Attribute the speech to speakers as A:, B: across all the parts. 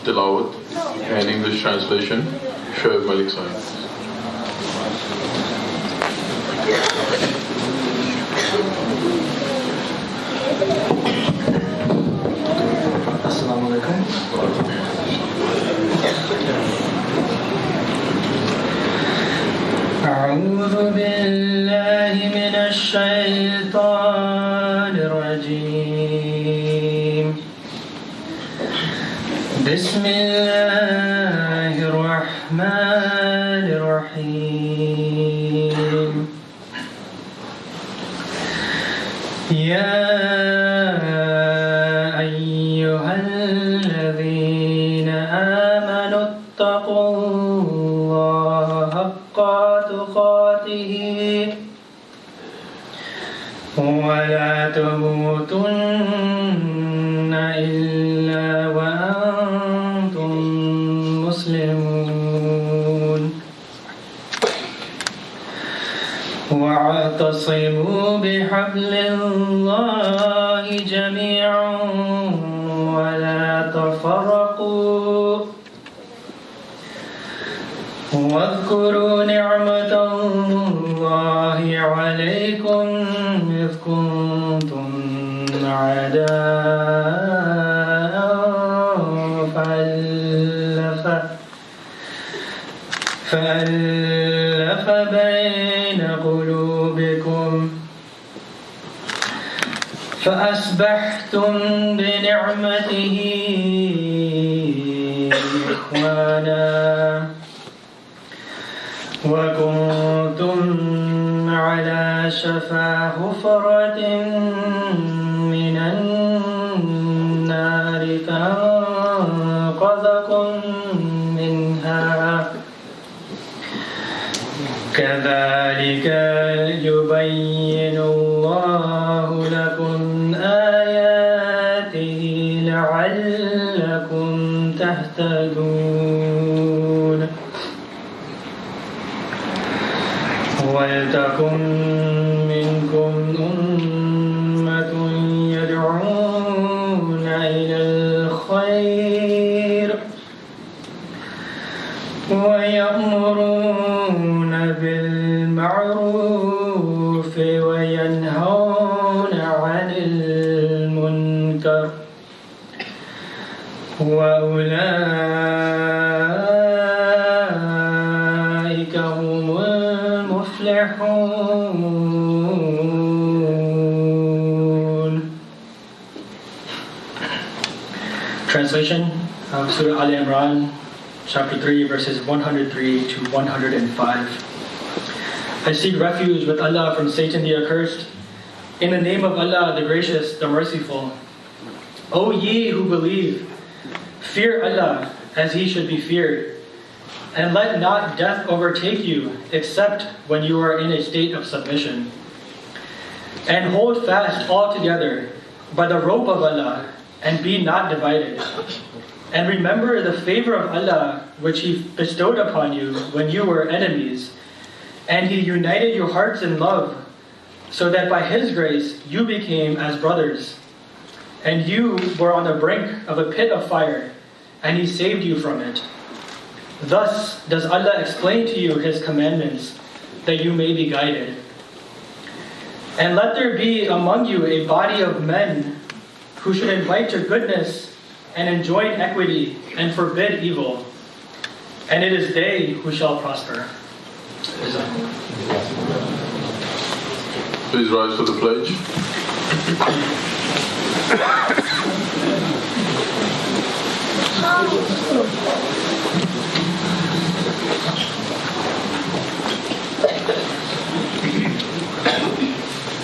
A: Tilawat and English translation, Shoaib Malik Sahib.
B: Assalamu alaikum. أعوذ بالله من الشيطان الرجيم. بسم الله الرحمن الرحيم. يا أيها الذين آمنوا اتقوا الله حق تقاته ولا تموتن إلا وأنتم مسلمون واعتصموا بحبل الله جميعا ولا تفرقوا واذكروا نعمة الله عليكم إذ كنتم أعداء فألف بين قلوبكم فأصبحتم بنعمته إخوانا وكنتم على شفا حفرة من النار فأنقذكم منها كذلك يبين الله لكم آياته لعلكم تهتدون. ولتكن منكم أمة يدعون إلى الخير ويأمرون بالمعروف وينهون عن المنكر وأولئك هم المفلحون. Translation of Surah Al Imran, chapter 3, verses 103 to 105. I seek refuge with Allah from Satan the accursed. In the name of Allah, the gracious, the merciful. O ye who believe, fear Allah as he should be feared, and let not death overtake you except when you are in a state of submission. And hold fast altogether by the rope of Allah, and be not divided. And remember the favor of Allah which He bestowed upon you when you were enemies, and He united your hearts in love, so that by His grace you became as brothers. And you were on the brink of a pit of fire, and He saved you from it. Thus does Allah explain to you His commandments, that you may be guided. And let there be among you a body of men who should invite to goodness and enjoin equity and forbid evil. And it is they who shall prosper.
A: Please rise for the pledge.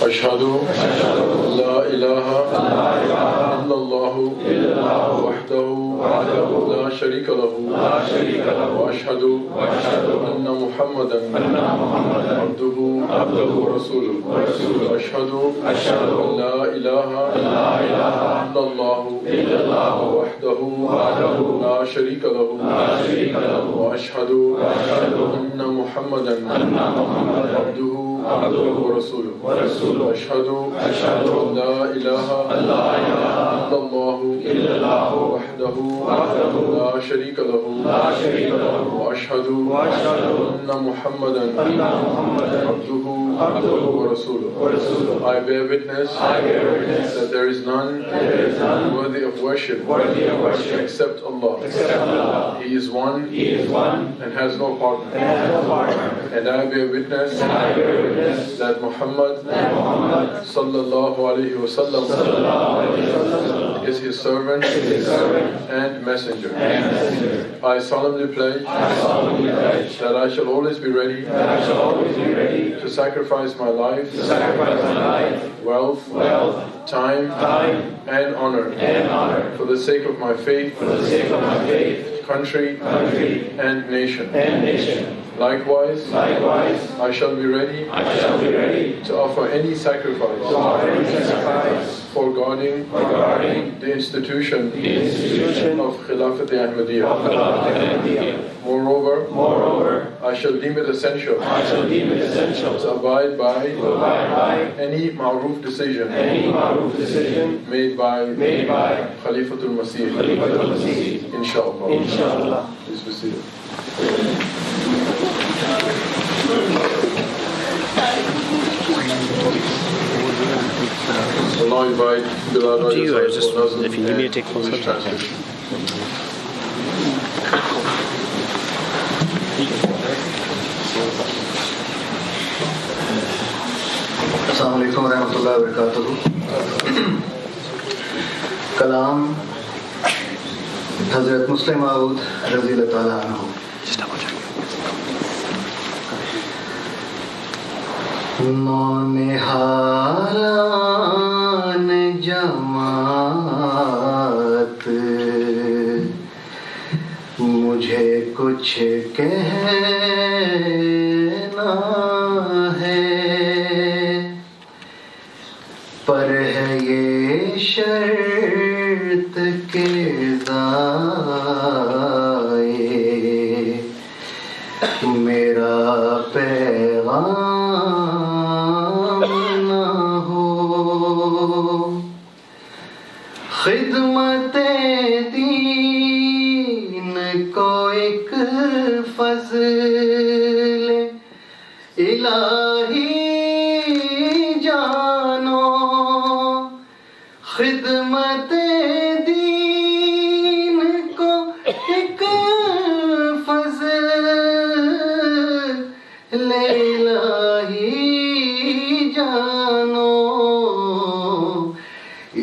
A: أشهد لا إله إلا الله وحده لا شريك له وأشهد أن محمدا عبده ورسوله أشهد أن لا إله إلا الله وحده لا شريك له وأشهد أن محمدا عبده ورسوله أشهد أن لا إله إلا الله إلا الله وحده لا شريك له وأشهد أن محمدا عبده ورسوله. I bear witness that there is none worthy of worship except Allah. He is one and has no partner. And I bear witness that Muhammad sallallahu alayhi wa sallam is his servant and messenger. I solemnly pledge that I shall always be ready to sacrifice my life, wealth, time, and honor for the sake of my faith, country, and nation. Likewise, I shall be ready to offer any sacrifice for guarding the institution of Khilafat Ahmadiyya. Moreover, I shall deem it essential to abide by any ma'roof decision made by Khalifatul Masih. Inshallah. Please be seated. So now invite Bilal
C: To you, I just,
A: Nazm
C: if you need me to take full
A: English
C: subtitles.
A: translation.
D: السلام علیکم ورحمۃ اللہ وبرکاتہ. کلام حضرت مسلم معود رضی اللہ تعالیٰ عنہ. نونہاران جماعت مجھے کچھ کہنا ہے، پر ہے یہ شرط کے ضائع میرا پیغام نہ ہو. خدمت دین کو ایک فضل الہی جانو. خدمت دین کو ایک فضل الہی جانو.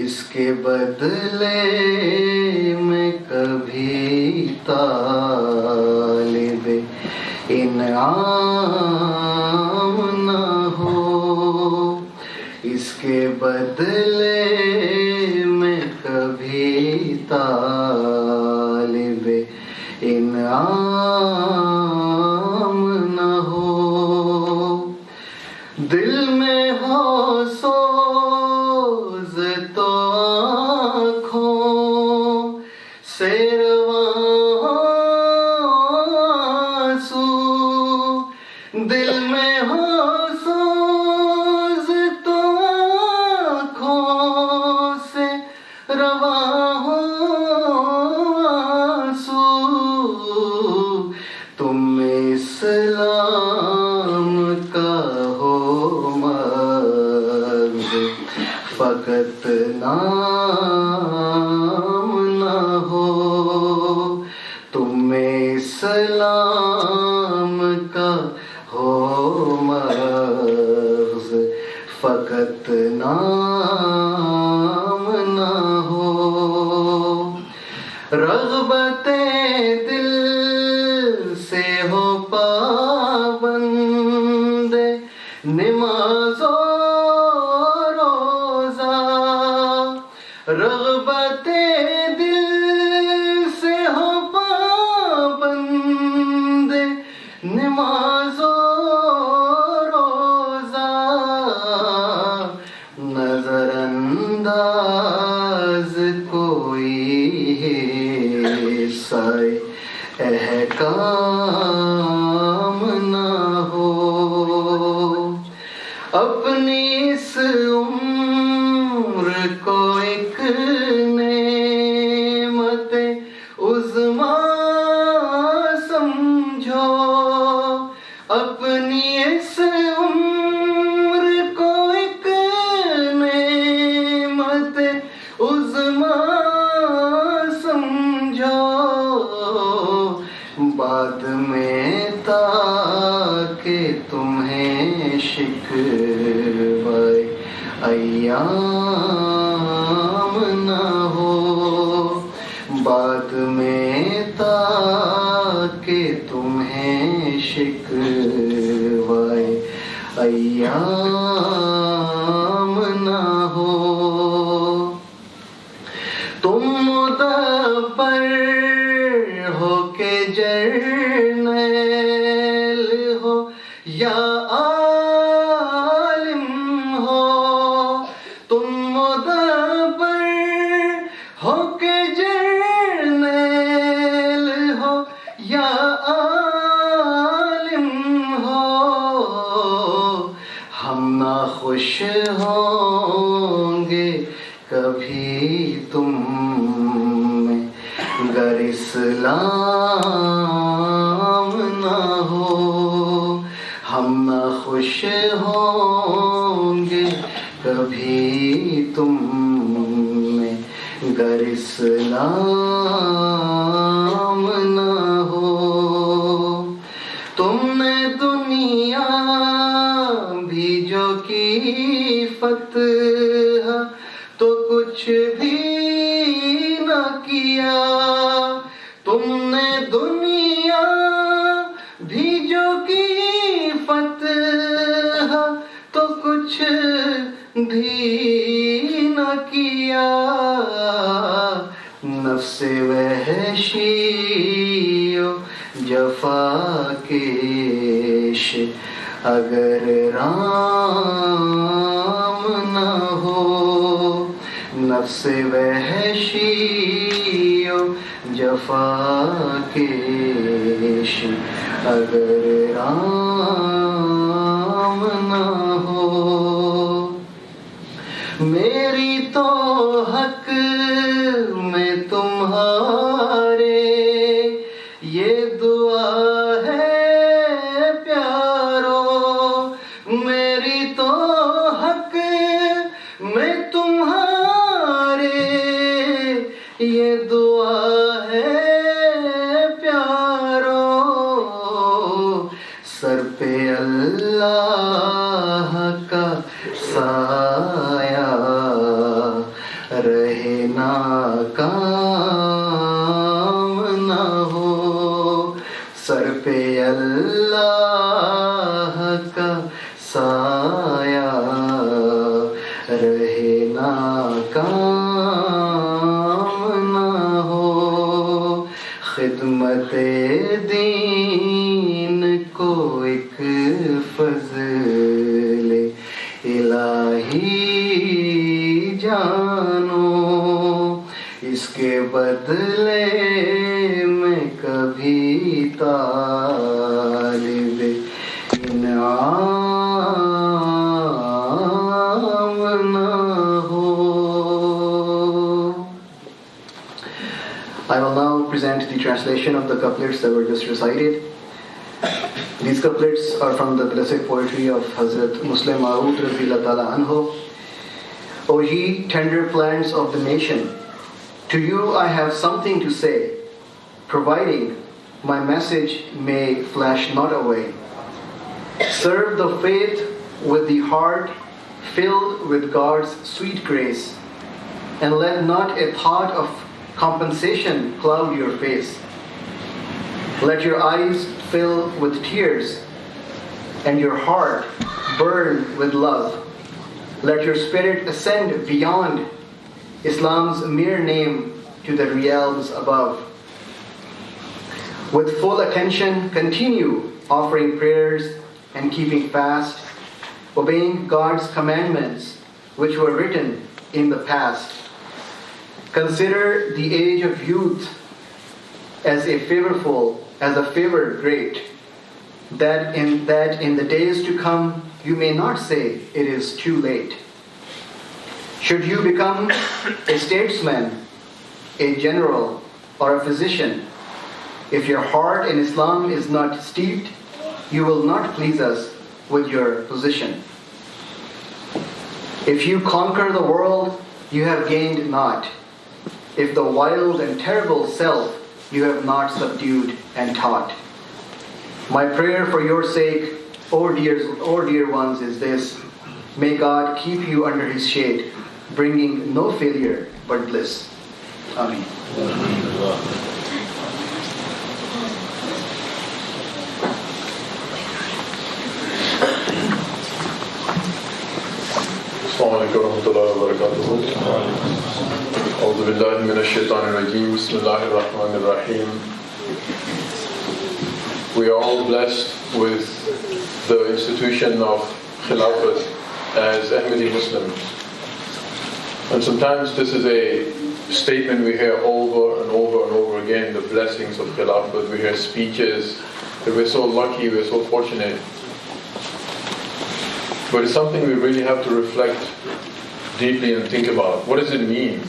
D: اس کے بدلے میں کبھی طالب انعام نہ ہو. اس کے بدلے میں کبھی طالب انعام نہ ہو. دل میں ہو سوز تو آنکھوں سے رواں آنسو. دل میں ہو سوز تو آنکھوں سے رواں آنسو. تم اسلام کا ہو مرد، فقط نام نہ ہو. تم اسلام کا ہو مرد، فقط نام نہ ہو. رغبت دل سے ہو پابند نماز و روزہ. رغبت دل سے ہو پابند نماز و روزہ. نظر انداز کوئی سائے احکام نہ ہو. اپنی اس عمر کو ایک نیک عظما سمجھو اپنی اس عمر کو ایک نعمت عظما سمجھو بعد میں تاکہ تمہیں شکوہ ایام نہ ہو بعد میں تاکہ تمہیں شکوہ ایام نہ ہو تم مدبر ہو کہ جرنیل ہو یا عالم ہو تم مدبر ہو کہ جرنیل ہو یا عالم ہو ہم ناخوش ہوں گے کبھی تم میں گر اسلام نہ ہو ہم ناخوش ہوں گے کبھی تم میں گر اسلام نہ ہو تم نے دنیا بھی جو کی فتح تو کچھ بھی نہ کیا تم نے دنیا بھی جو کی فتح تو کچھ بھی نہ کیا نفس وحشی و جفا کیش اگر رام نہ ہو نفس وحشی و جفا کیش اگر رام نہ ہو میری تو حق میں تمہارے یہ دعا ہے پیارو میری تو حق میں تمہارے یہ دعا ہے پیارو سر پہ اللہ کا سایہ رہے ناکام نہ ہو سر پہ اللہ کا سایہ رہے ناکام نہ ہو خدمت دین کو ایک فضل الہی جانو اس کے بدلے میں کبھی طالب انعام نہ ہو. I will now present the translation of the couplets that were just recited. These couplets are from the blessed poetry of Hazrat Muslim Maud radhiyallahu ta'ala anhu. O ye tender plants of the nation, to you I have something to say, providing my message may flash not away. Serve the faith with the heart filled with God's sweet grace, and let not a thought of compensation cloud your face. Let your eyes fill with tears and your heart burn with love. Let your spirit ascend beyond Islam's mere name to the realms above. With full attention, continue offering prayers and keeping fast, obeying God's commandments which were written in the past. Consider the age of youth as a favor great, that in the days to come you may not say it is too late. Should you become a statesman, a general, or a physician. If your heart in Islam is not steeped, you will not please us with your position. If you conquer the world, you have gained naught. If the wild and terrible self you have not subdued and taught. My prayer for your sake, O dear ones, is this: may God keep you under His shade, bringing no failure but bliss. Ameen.
A: Assalamu alaikum warahmatullahi wabarakatuh. A'udhu billahi minash shaitanir rajeem. Bismillahir rahmanir rahim. We are all blessed with the institution of Khilafat as Ahmadi Muslims. And sometimes this is a statement we hear over and over and over again, the blessings of Khilafat. We hear speeches that we're so lucky, we're so fortunate. But it's something we really have to reflect deeply and think about. What does it mean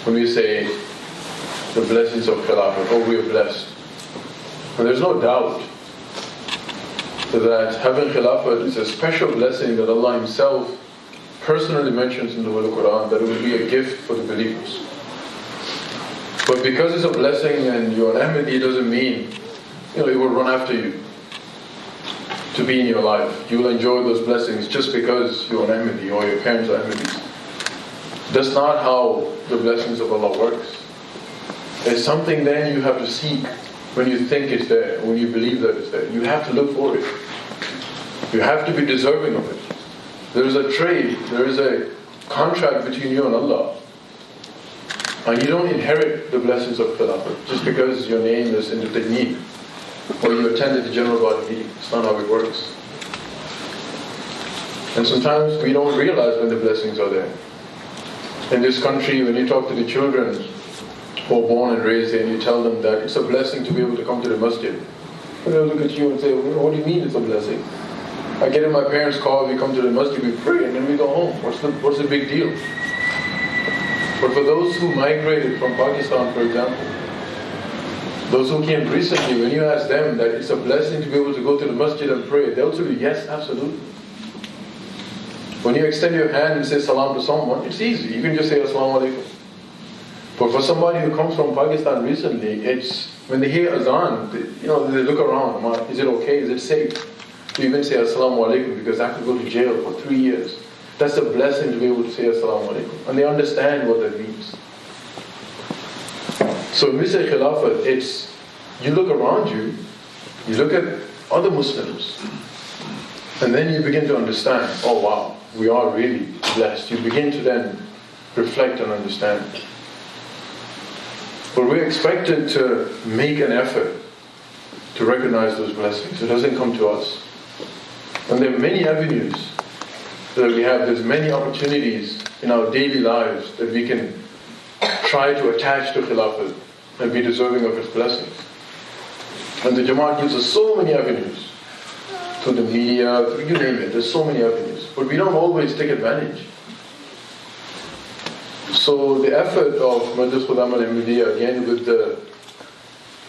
A: when we say the blessings of Khilafat? Oh, we are blessed. And there's no doubt that having Khilafat is a special blessing that Allah Himself personally mentions in the Holy Quran, that it will be a gift for the believers. But because it's a blessing and you're an Ahmadi, it doesn't mean it will run after you to be in your life. You will enjoy those blessings just because you're an Ahmadi or your parents are Ahmadis. That's not how the blessings of Allah works. It's something then you have to seek when you think it's there, when you believe that it's there. You have to look for it. You have to be deserving of it. There is a trade, there is a contract between you and Allah. And you don't inherit the blessings of Khilafat just because your name is in the Tajneed or you attended the general body meeting. It's not how it works. And sometimes we don't realize when the blessings are there. In this country, when you talk to the children who are born and raised here and you tell them that it's a blessing to be able to come to the masjid, they'll look at you and say, what do you mean it's a blessing? I get in my parents' car, we come to the masjid, we pray, and then we go home. What's the big deal? But for those who migrated from Pakistan, for example, those who came recently, when you ask them that it's a blessing to be able to go to the masjid and pray, they'll tell you, yes, absolutely. When you extend your hand and say salam to someone, it's easy. You can just say assalamu alaikum. But for somebody who comes from Pakistan recently, it's when they hear azan, they look around. Is it okay? Is it safe to even say assalamu alaikum? Because I could go to jail for 3 years. That's a blessing to be able to say assalamu alaikum. And they understand what that means. So when we say Khilafat, it's, you look around you, you look at other Muslims, and then you begin to understand, oh wow, we are really blessed. You begin to then reflect and understand. But we're expected to make an effort to recognize those blessings. It doesn't come to us. And there are many avenues that we have. There's many opportunities in our daily lives that we can try to attach to Khilafat and be deserving of its blessings. And the Jamaat gives us so many avenues. Through the media, you name it, there's so many avenues. But we don't always take advantage. So the effort of Majlis Khudam al-Ahmadiyya, again with the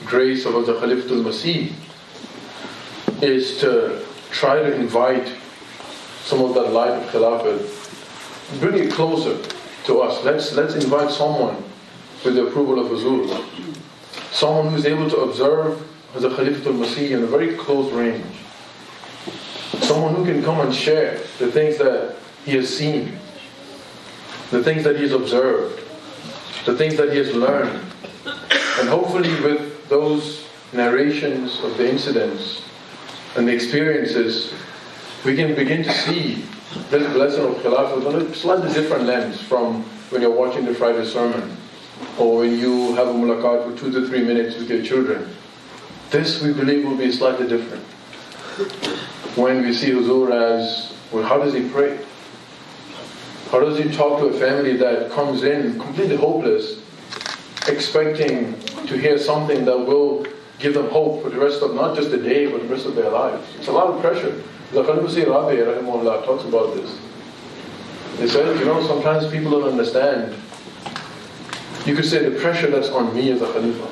A: grace of the Khalifatul Masih, is to try to invite some of that light of Khilafat, bring it closer to us. Let's invite someone with the approval of Huzur. Someone who is able to observe the Khalifatul Masih in a very close range. Someone who can come and share the things that he has seen, the things that he has observed, the things that he has learned. And hopefully with those narrations of the incidents and the experiences, we can begin to see this blessing of Khilafat on a slightly different lens from when you're watching the Friday sermon or when you have a mulaqat for 2 to 3 minutes with your children. This, we believe, will be slightly different. When we see Huzur as, well, how does he pray? How does he talk to a family that comes in completely hopeless, expecting to hear something that will give them hope for the rest of not just the day, but the rest of their lives? It's a lot of pressure. The Khalifah Rabi rahimahullah talks about this. He says, sometimes people don't understand you could say, the pressure that's on me as a Khalifa.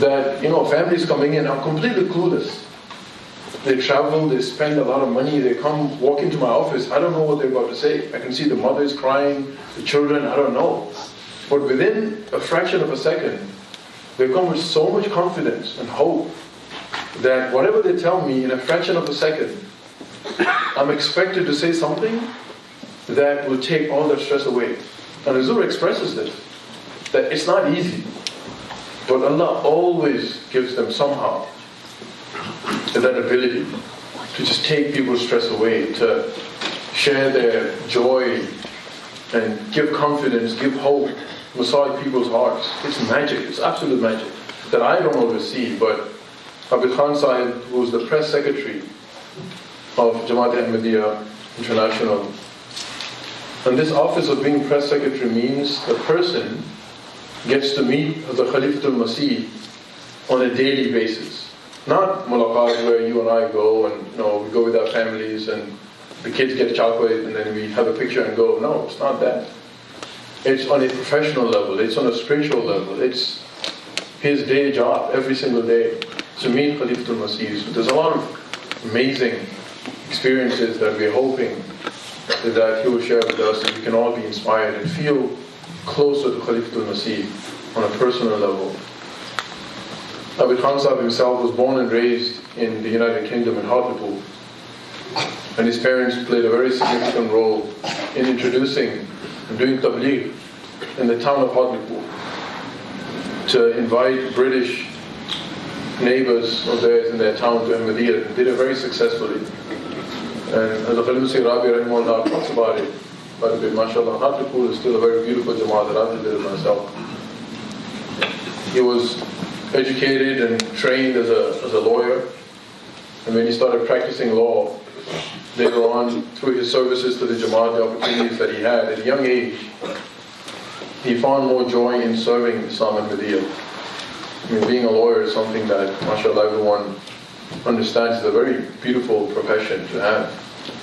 A: That, families coming in, I'm completely clueless. They travel, they spend a lot of money, they come, walk into my office, I don't know what they're about to say. I can see the mothers crying, the children, I don't know. But within a fraction of a second, they come with so much confidence and hope that whatever they tell me in a fraction of a second, I'm expected to say something that will take all that stress away. And Huzur expresses this, that it's not easy. But Allah always gives them somehow that ability to just take people's stress away, to share their joy and give confidence, give hope, massage people's hearts. It's magic, it's absolute magic that I don't always see. But Abid Khan Sahib, who was the press secretary of Jamaat Ahmadiyya International, and this office of being press secretary means the person gets to meet the Khalifatul Masih on a daily basis. Not mulaqat where you and I go and we go with our families and the kids get chocolate and then we have a picture and go. No, it's not that. It's on a professional level, it's on a spiritual level, it's his day job every single day to meet Khalifatul Masih. So there's a lot of amazing experiences that we're hoping that he will share with us and we can all be inspired and feel closer to Khalifatul Masih on a personal level. Abid Khan Sahib himself was born and raised in the United Kingdom in Hartlepool, and his parents played a very significant role in introducing and doing tabligh in the town of Hartlepool to invite British neighbors of theirs in their town to Ahmadiyya, and did it very successfully. And as Khalifa Rabi Rahimahullah talks about it quite a bit, mashallah, Hartlepool is still a very beautiful Jamaat that I've visited myself. He was educated and trained as a lawyer, and when he started practicing law later on through his services to the Jamaat, the opportunities that he had at a young age, he found more joy in serving Islam and Ahmadiyya. Being a lawyer is something that, mashallah, everyone understands is a very beautiful profession to have,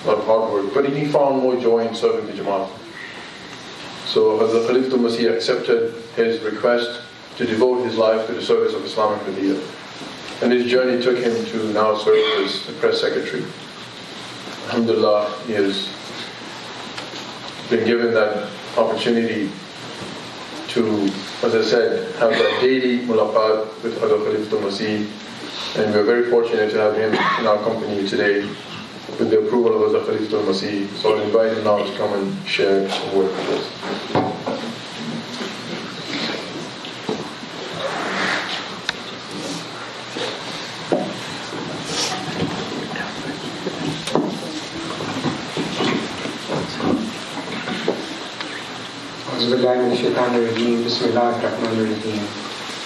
A: a lot of hard work, but he found more joy in serving the Jamaat. So Hazrat Khalifatul Masih accepted his request to devote his life to the service of Islam and Ahmadiyya. And his journey took him to now serve as the press secretary. Alhamdulillah, he has been given that opportunity to, as I said, have that daily mulaqat with Hazrat Khalifatul Masih. And we're very fortunate to have him in our company today with the approval of Hazrat Khalifatul Masih. So I'll invite him now to come and share some work with us.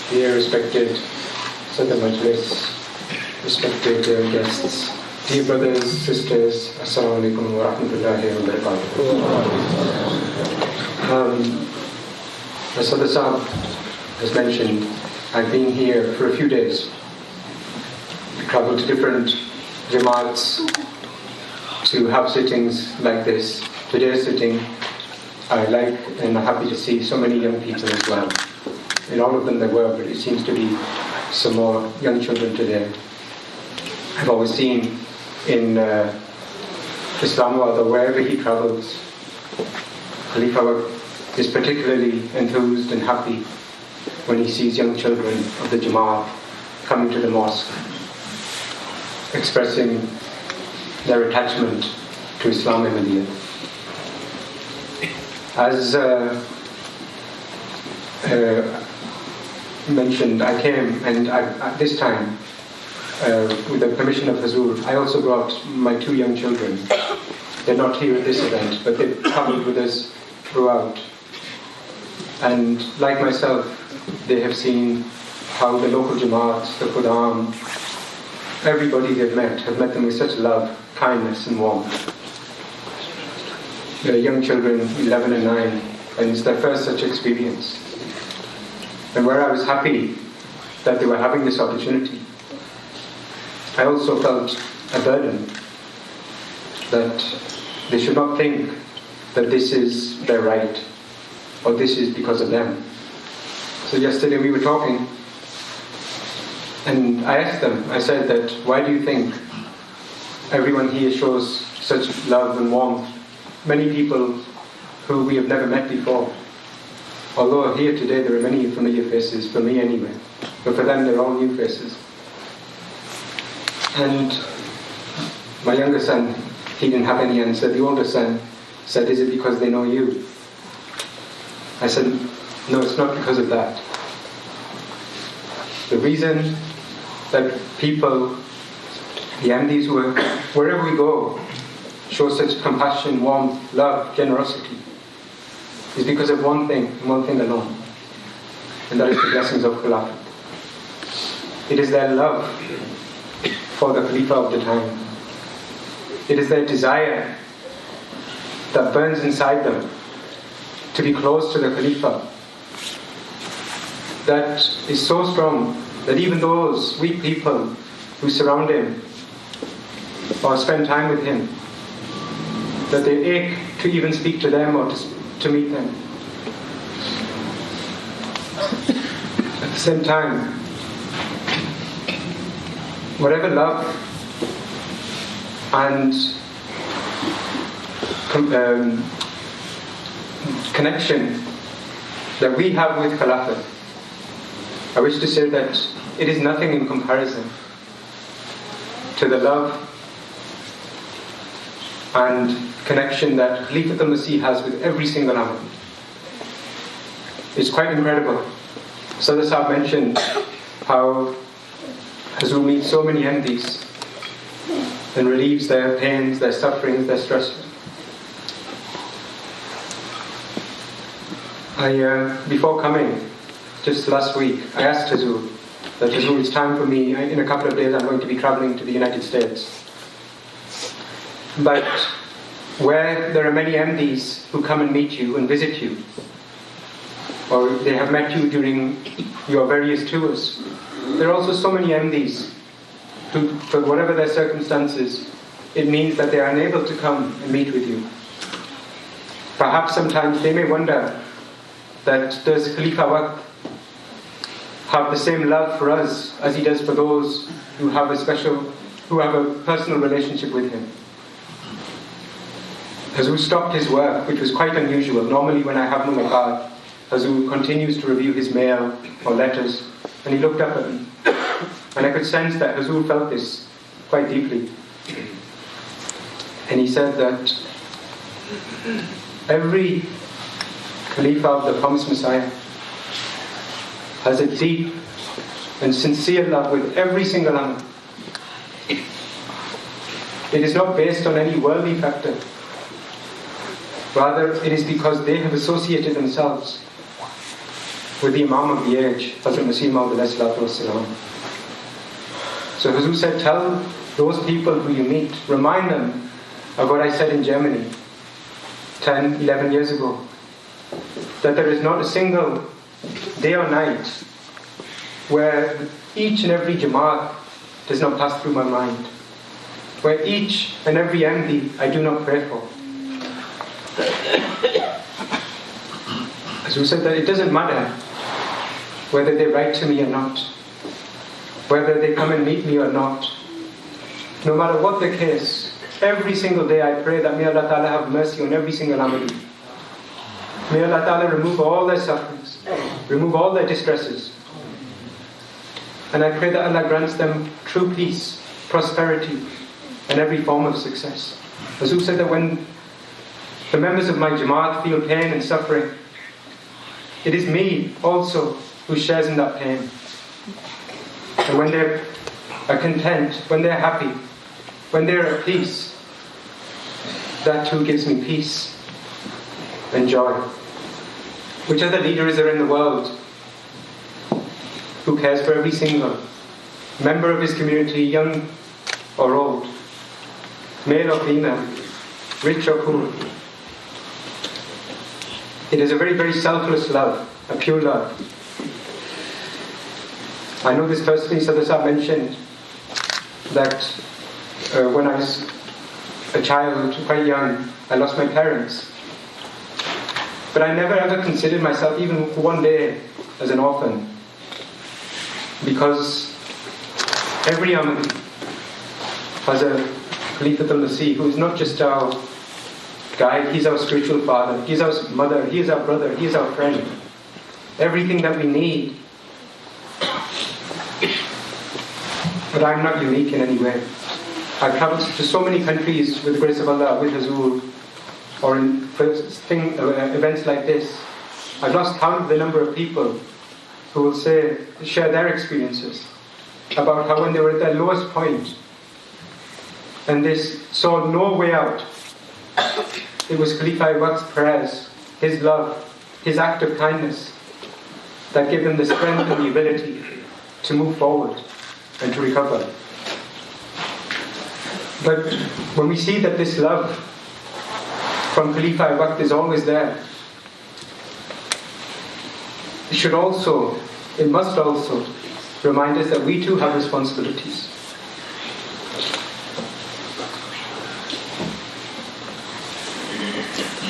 C: Dear respected Sadr Majlis, respected guests, dear brothers, sisters, Assalamu alaikum wa rahmatullahi wa barakatuh. As Sadr Sahib has mentioned, I've been here for a few days. Traveled to different Jamaats to have sittings like this. Today's sitting, I like and I'm happy to see so many young people as well. In all of them there were, but it seems to be some more young children today. I've always seen in Islamabad, or wherever he travels, Khalifa is particularly enthused and happy when he sees young children of the Jamaat coming to the mosque, expressing their attachment to Islam and Ahmadiyya. As mentioned, I came, and this time, with the permission of Huzur, I also brought my 2 young children. They're not here at this event, but they've traveled with us throughout. And like myself, they have seen how the local Jamaat, the Qudam, everybody they've met, have met them with such love, kindness and warmth. They're young children, 11 and 9, and it's their first such experience. And where I was happy that they were having this opportunity, I also felt a burden that they should not think that this is their right or this is because of them. So yesterday we were talking, and I asked them, I said that, why do you think everyone here shows such love and warmth? Many people who we have never met before. Although here today there are many familiar faces, for me anyway, but for them they're all new faces. And my younger son, he didn't have any answer. The older son said, is it because they know you? I said, no, it's not because of that. The reason that people, the MDs, wherever we go, show such compassion, warmth, love, generosity, is because of one thing alone, and that is the blessings of Khilafat. It is their love for the Khalifa of the time. It is their desire that burns inside them to be close to the Khalifa, that is so strong that even those weak people who surround him or spend time with him, that they ache to even speak to them or to meet them. At the same time, whatever love and connection that we have with Khilafat, I wish to say that it is nothing in comparison to the love and connection that Khalifatul Masih has with every single Ahmadi. It's quite incredible. Sadr Sahab mentioned how Huzur meets so many MDs and relieves their pains, their sufferings, their stress. Before coming, just last week, I asked Huzur that, Huzur, it's time for me, in a couple of days I'm going to be traveling to the United States. But where there are many MDs who come and meet you and visit you, or they have met you during your various tours, there are also so many MDs who, for whatever their circumstances, it means that they are unable to come and meet with you. Perhaps sometimes they may wonder that does Khalifa Waqt have the same love for us as he does for those who have a personal relationship with him. Huzur stopped his work, which was quite unusual. Normally when I have mulaqat, Huzur continues to review his mail or letters, and he looked up at me. And I could sense that Huzur felt this quite deeply. And he said that every Khalifa of the promised Messiah has a deep and sincere love with every single Ahmad. It is not based on any worldly factor. Rather, it is because they have associated themselves with the Imam of the age, Hazrat Masih Maud alayhi salatu wassalam. So Huzur said, tell those people who you meet, remind them of what I said in Germany 10, 11 years ago, that there is not a single day or night where each and every Jamaat does not pass through my mind, where each and every MD I do not pray for. Huzur said that it doesn't matter whether they write to me or not, whether they come and meet me or not. No matter what the case, every single day I pray that may Allah Ta'ala have mercy on every single Ahmadi. May Allah Ta'ala remove all their sufferings, remove all their distresses. And I pray that Allah grants them true peace, prosperity, and every form of success. Huzur said that when the members of my Jamaat feel pain and suffering, it is me also who shares in that pain. And when they are content, when they are happy, when they are at peace, that too gives me peace and joy. Which other leader is there in the world who cares for every single member of his community, young or old, male or female, rich or poor? It is a very, very selfless love, a pure love. I know this personally. Sadr Sahab mentioned that when I was a child, quite young, I lost my parents. But I never ever considered myself, even for one day, as an orphan. Because every Ahmadi has a Khalifatul Masih who is not just our guide, he's our spiritual father, he's our mother, he is our brother, he is our friend. Everything that we need. But I'm not unique in any way. I've traveled to so many countries with the grace of Allah, with Huzur, or in events like this. I've lost count of the number of people who will share their experiences about how when they were at their lowest point and they saw no way out, it was Khalifa Abid's prayers, his love, his act of kindness that gave them the strength and the ability to move forward and to recover. But when we see that this love from Khalifa Abid is always there, it must also remind us that we too have responsibilities.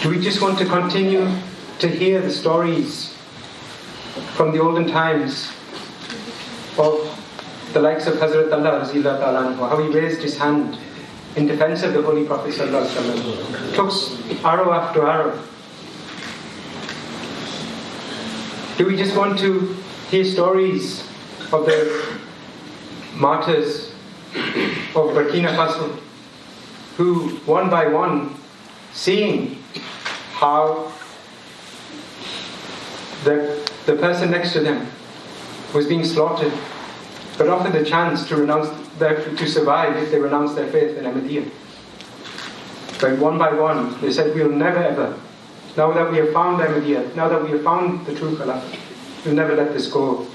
C: Do we just want to continue to hear the stories from the olden times of the likes of Hazrat Allah, how he raised his hand in defense of the Holy Prophet ﷺ, took arrow after arrow? Do we just want to hear stories of the martyrs of Burkina Faso who, one by one, seeing how the person next to them was being slaughtered, but offered the chance to survive if they renounced their faith in Ahmadiyya? But one by one, they said, we'll never ever, now that we have found Ahmadiyya, now that we have found the true Khilafah, we'll never let this go.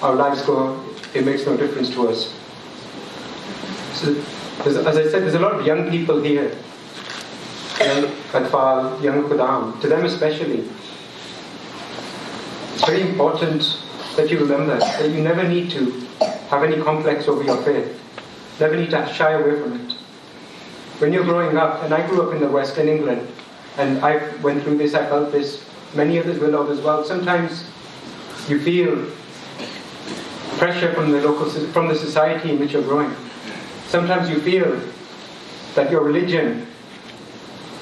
C: Our lives go, it makes no difference to us. So, as I said, there's a lot of young people here, young Atfal, young Khudam, to them especially. It's very important that you remember that you never need to have any complex over your faith. Never need to shy away from it. When you're growing up, and I grew up in the West in England, and I went through this, I felt this, many others will have as well. Sometimes you feel pressure from the society in which you're growing. Sometimes you feel that your religion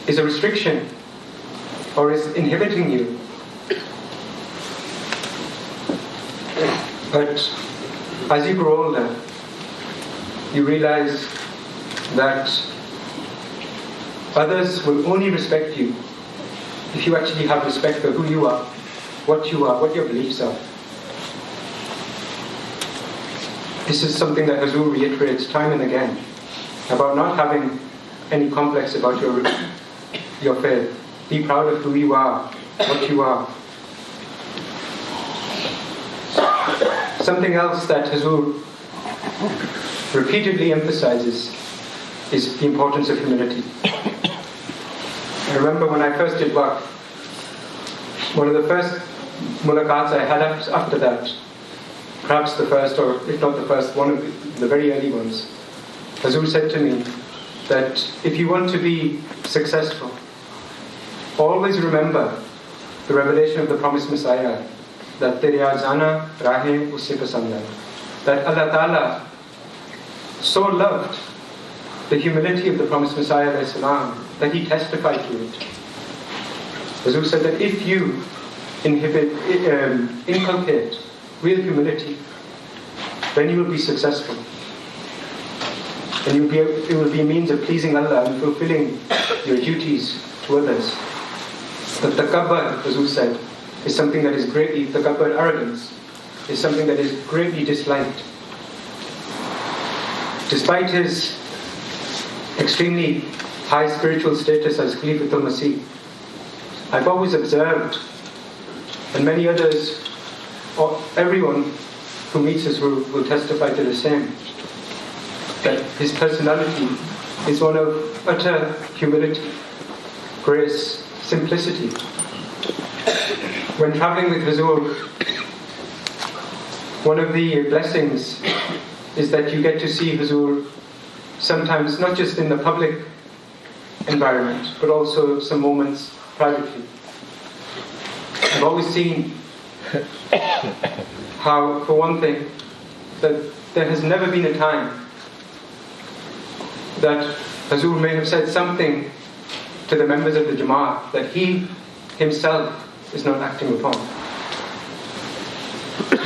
C: is a restriction or is inhibiting you. But as you grow older, you realize that others will only respect you if you actually have respect for who you are, what your beliefs are. This is something that Huzur reiterates time and again, about not having any complex about your faith. Be proud of who you are, what you are. Something else that Huzur repeatedly emphasizes is the importance of humility. I remember when I first did work, one of the first mulaqats I had after that, perhaps the first, or if not the first, one of the very early ones, Huzur said to me that if you want to be successful, always remember the revelation of the promised Messiah, that Teriyazana Rahe Usse Pasanda, that Allah Ta'ala so loved the humility of the promised Messiah that he testified to it. Huzur said that if you inculcate real humility, then you will be successful. And it will be a means of pleasing Allah and fulfilling your duties to others. The takabbar, Huzur said, is something that is greatly, takabbar, arrogance, is something that is greatly disliked. Despite his extremely high spiritual status as Khalifatul Masih, I've always observed, and many others, or everyone who meets us will testify to the same, that his personality is one of utter humility, grace, simplicity. When traveling with Huzur, one of the blessings is that you get to see Huzur sometimes not just in the public environment, but also some moments privately. I've always seen how, for one thing, that there has never been a time that Huzur may have said something to the members of the Jama'ah that he himself is not acting upon.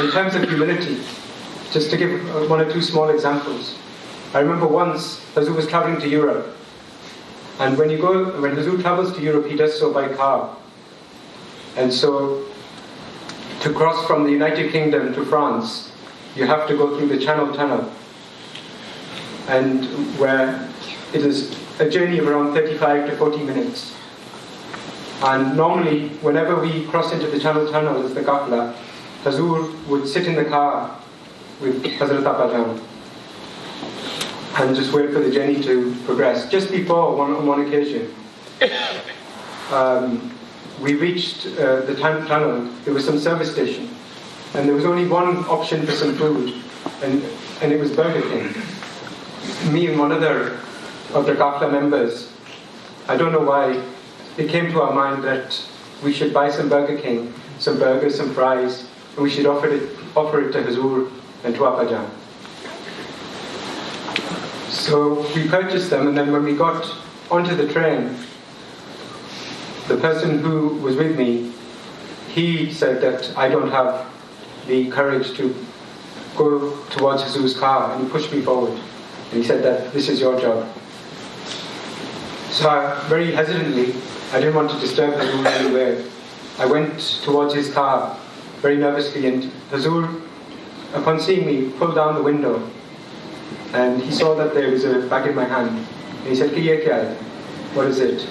C: In terms of humility, just to give one or two small examples, I remember once Huzur was traveling to Europe, and when Huzur travels to Europe, he does so by car. And so, to cross from the United Kingdom to France, you have to go through the Channel Tunnel, and where it is a journey of around 35 to 40 minutes. And normally, whenever we cross into the Channel Tunnel as the Qafla, Huzur would sit in the car with Hazrat Abajan and just wait for the journey to progress. Just before, on one occasion, we reached the tunnel. There was some service station, and there was only one option for some food, and it was Burger King. Me and one other of the Qafla members, I don't know why, it came to our mind that we should buy some Burger King, some burgers, some fries, and we should offer it to Huzur and to Abajan. So we purchased them, and then when we got onto the train, the person who was with me, he said that I don't have the courage to go towards Huzur's car, and he pushed me forward. And he said that this is your job. So very hesitantly, I didn't want to disturb Huzur anywhere. I went towards his car very nervously, and Huzur, upon seeing me, pulled down the window, and he saw that there was a bag in my hand. And he said, "Kiye kya hai? What is it?"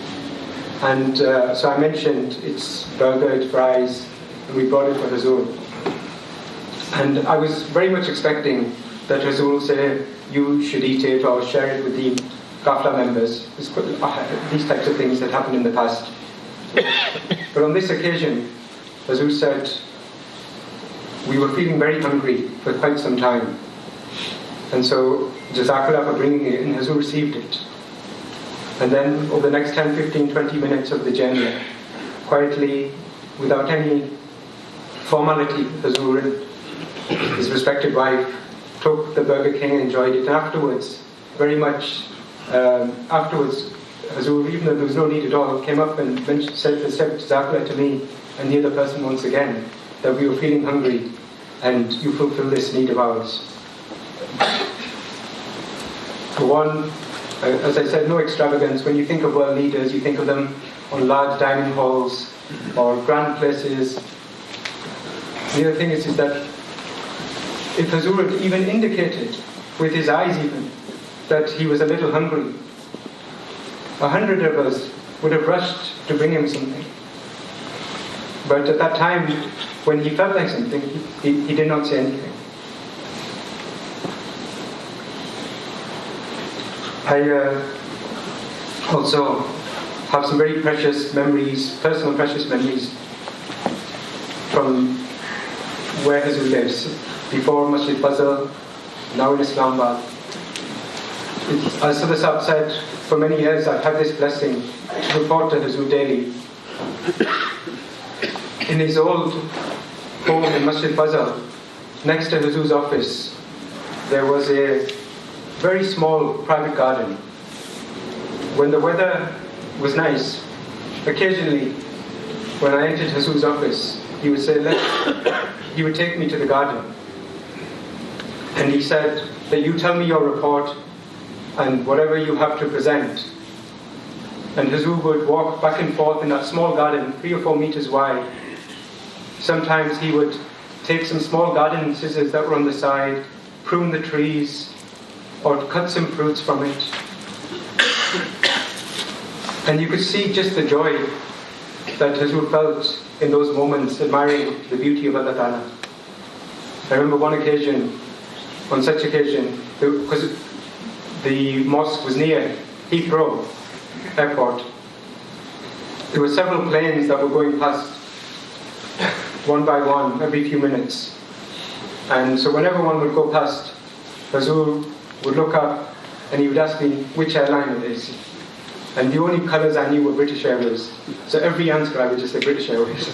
C: And so I mentioned it's burger, it's fries, and we brought it for Huzur. And I was very much expecting that Huzur will say, "You should eat it or share it with the Qafla members." These types of things that happened in the past. But on this occasion, Huzur said, we were feeling very hungry for quite some time. And so, Jazakallah for bringing it, and Huzur received it. And then, over the next 10, 15, 20 minutes of the journey, quietly, without any formality, Huzur and his respected wife took the Burger King and enjoyed it. And afterwards, Huzur, even though there was no need at all, came up and said Jazakallah to me and the other person once again, that we were feeling hungry and you fulfill this need of ours. For one, as I said, no extravagance. When you think of world leaders, you think of them on large dining halls or grand places. The other thing is that if Huzur had even indicated, with his eyes even, that he was a little hungry, 100 of us would have rushed to bring him something. But at that time, when he felt like something, he did not say anything. I also have some very precious memories, personal precious memories, from where Huzur lives. Before Masjid Fazal, now in Islamabad. As Sadr Sahib said, for many years I've had this blessing to report to Huzur daily. In his old home in Masjid Fazal, next to Huzur's office, there was a very small private garden. When the weather was nice, occasionally when I entered Huzur's office, he would say, he would take me to the garden. And he said that you tell me your report and whatever you have to present. And Huzur would walk back and forth in that small garden, 3 or 4 meters wide. Sometimes he would take some small garden scissors that were on the side, prune the trees, or cut some fruits from it. And you could see just the joy that Huzur felt in those moments, admiring the beauty of Allah Ta'ala. I remember on such occasion, because the mosque was near Heathrow Airport, there were several planes that were going past, one by one, every few minutes. And so whenever one would go past, Huzur would look up and he would ask me which airline it is. And the only colours I knew were British Airways. So every answer I would just say British Airways.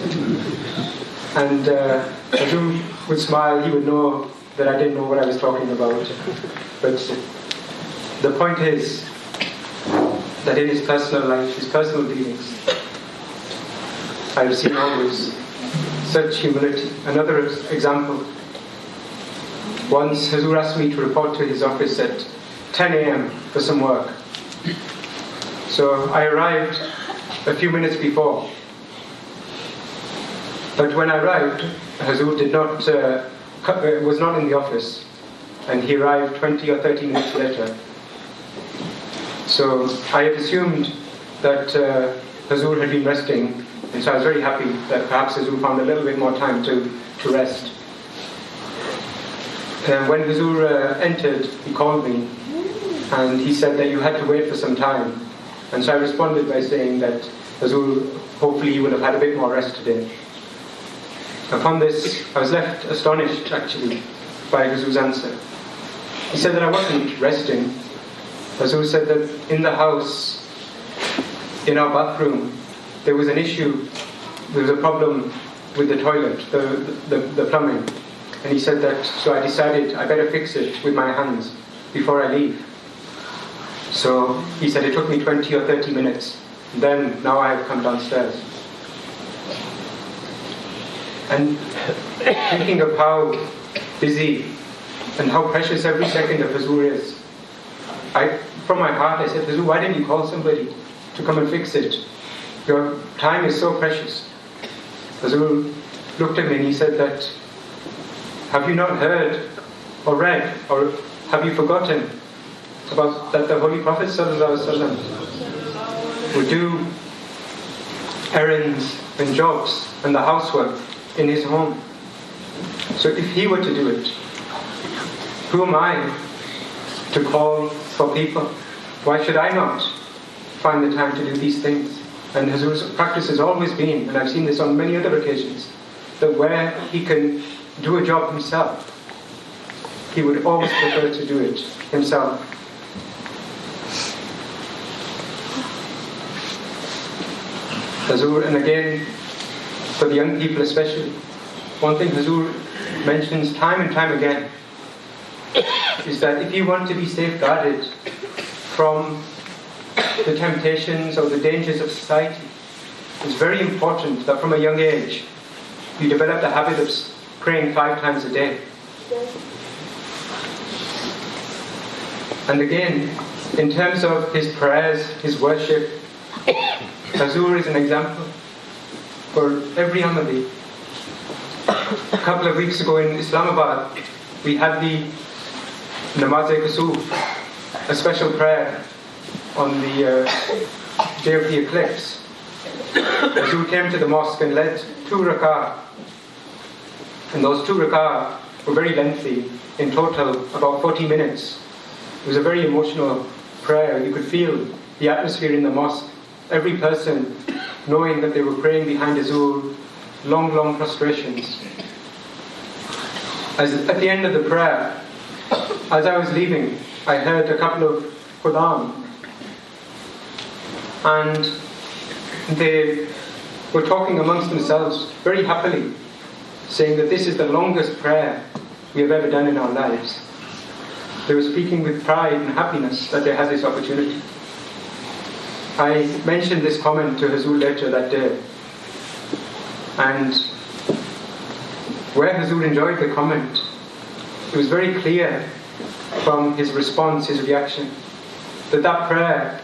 C: And Huzur would smile, he would know that I didn't know what I was talking about. But the point is that in his personal life, his personal dealings, I've seen always such humility. Another example. Once Huzur asked me to report to his office at 10 a.m. for some work. So I arrived a few minutes before. But when I arrived, Huzur was not in the office, and he arrived 20 or 30 minutes later. So I had assumed that Huzur had been resting, and so I was very happy that perhaps Huzur found a little bit more time to rest. When Huzur entered, he called me, and he said that you had to wait for some time. And so I responded by saying that Huzur, hopefully you will have had a bit more rest today. Upon this, I was left astonished, actually, by Huzur's answer. He said that I wasn't resting. Huzur said that in the house, in our bathroom, there was an issue, there was a problem with the toilet, the plumbing. And he said that, so I decided I better fix it with my hands before I leave. So he said it took me 20 or 30 minutes. Then, now I have come downstairs. And thinking of how busy and how precious every second of Huzur is, from my heart I said, Huzur, why didn't you call somebody to come and fix it? Your time is so precious. Huzur looked at me and he said that, have you not heard or read or have you forgotten about that the Holy Prophet ﷺ would do errands and jobs and the housework in his home? So if he were to do it, who am I to call for people? Why should I not find the time to do these things? And Huzur's practice has always been, and I've seen this on many other occasions, that where he can do a job himself, he would always prefer to do it himself. Huzur, and again, for the young people especially, one thing Huzur mentions time and time again is that if you want to be safeguarded from the temptations or the dangers of society, it's very important that from a young age you develop the habit of praying 5 times a day. And again, in terms of his prayers, his worship, Huzur is an example for every Ahmadi. A couple of weeks ago in Islamabad, we had the Namaz-e-Kusuf, a special prayer on the day of the eclipse. Huzur came to the mosque and led 2 rak'ah. And those 2 rak'ah were very lengthy, in total about 40 minutes. It was a very emotional prayer. You could feel the atmosphere in the mosque. Every person knowing that they were praying behind Huzur, long, long prostrations. At the end of the prayer, as I was leaving, I heard a couple of Quran, and they were talking amongst themselves very happily, saying that this is the longest prayer we have ever done in our lives. They were speaking with pride and happiness that they had this opportunity. I mentioned this comment to Huzur later that day, and where Huzur enjoyed the comment, it was very clear from his response, his reaction, that that prayer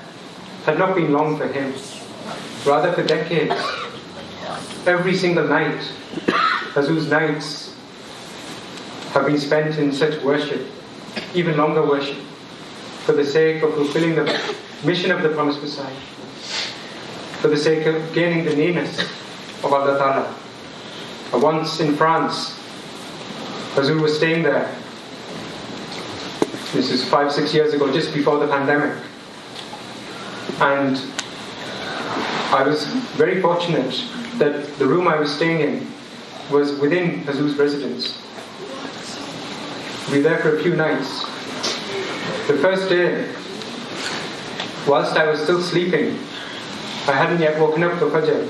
C: had not been long for him, rather for decades. Every single night, Huzur's nights have been spent in such worship, even longer worship, for the sake of fulfilling the mission of the promised Messiah, for the sake of gaining the nearness of Allah Ta'ala. Once in France, Huzur was staying there. This is 5-6 years ago, just before the pandemic. And I was very fortunate that the room I was staying in was within Huzur's residence. We were there for a few nights. The first day, whilst I was still sleeping, I hadn't yet woken up for Fajr,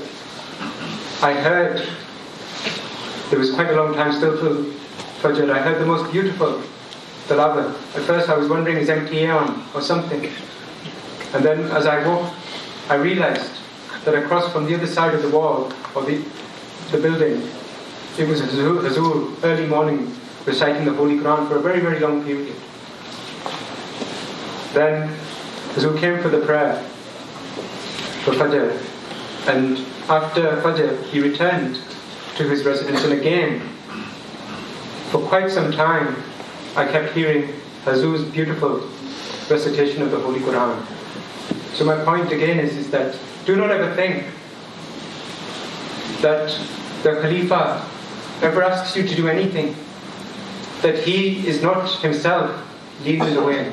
C: I heard, it was quite a long time still till Fajr, I heard the most beautiful Tilawat. At first I was wondering, is MTA on or something? And then as I woke, I realized that across from the other side of the wall, or the building, it was Huzur, early morning, reciting the Holy Quran for a very, very long period. Then Huzur came for the prayer, for Fajr, and after Fajr he returned to his residence, and again, for quite some time, I kept hearing Huzur's beautiful recitation of the Holy Quran. So my point again is that do not ever think that the Khalifa ever asks you to do anything that he is not himself leading the way.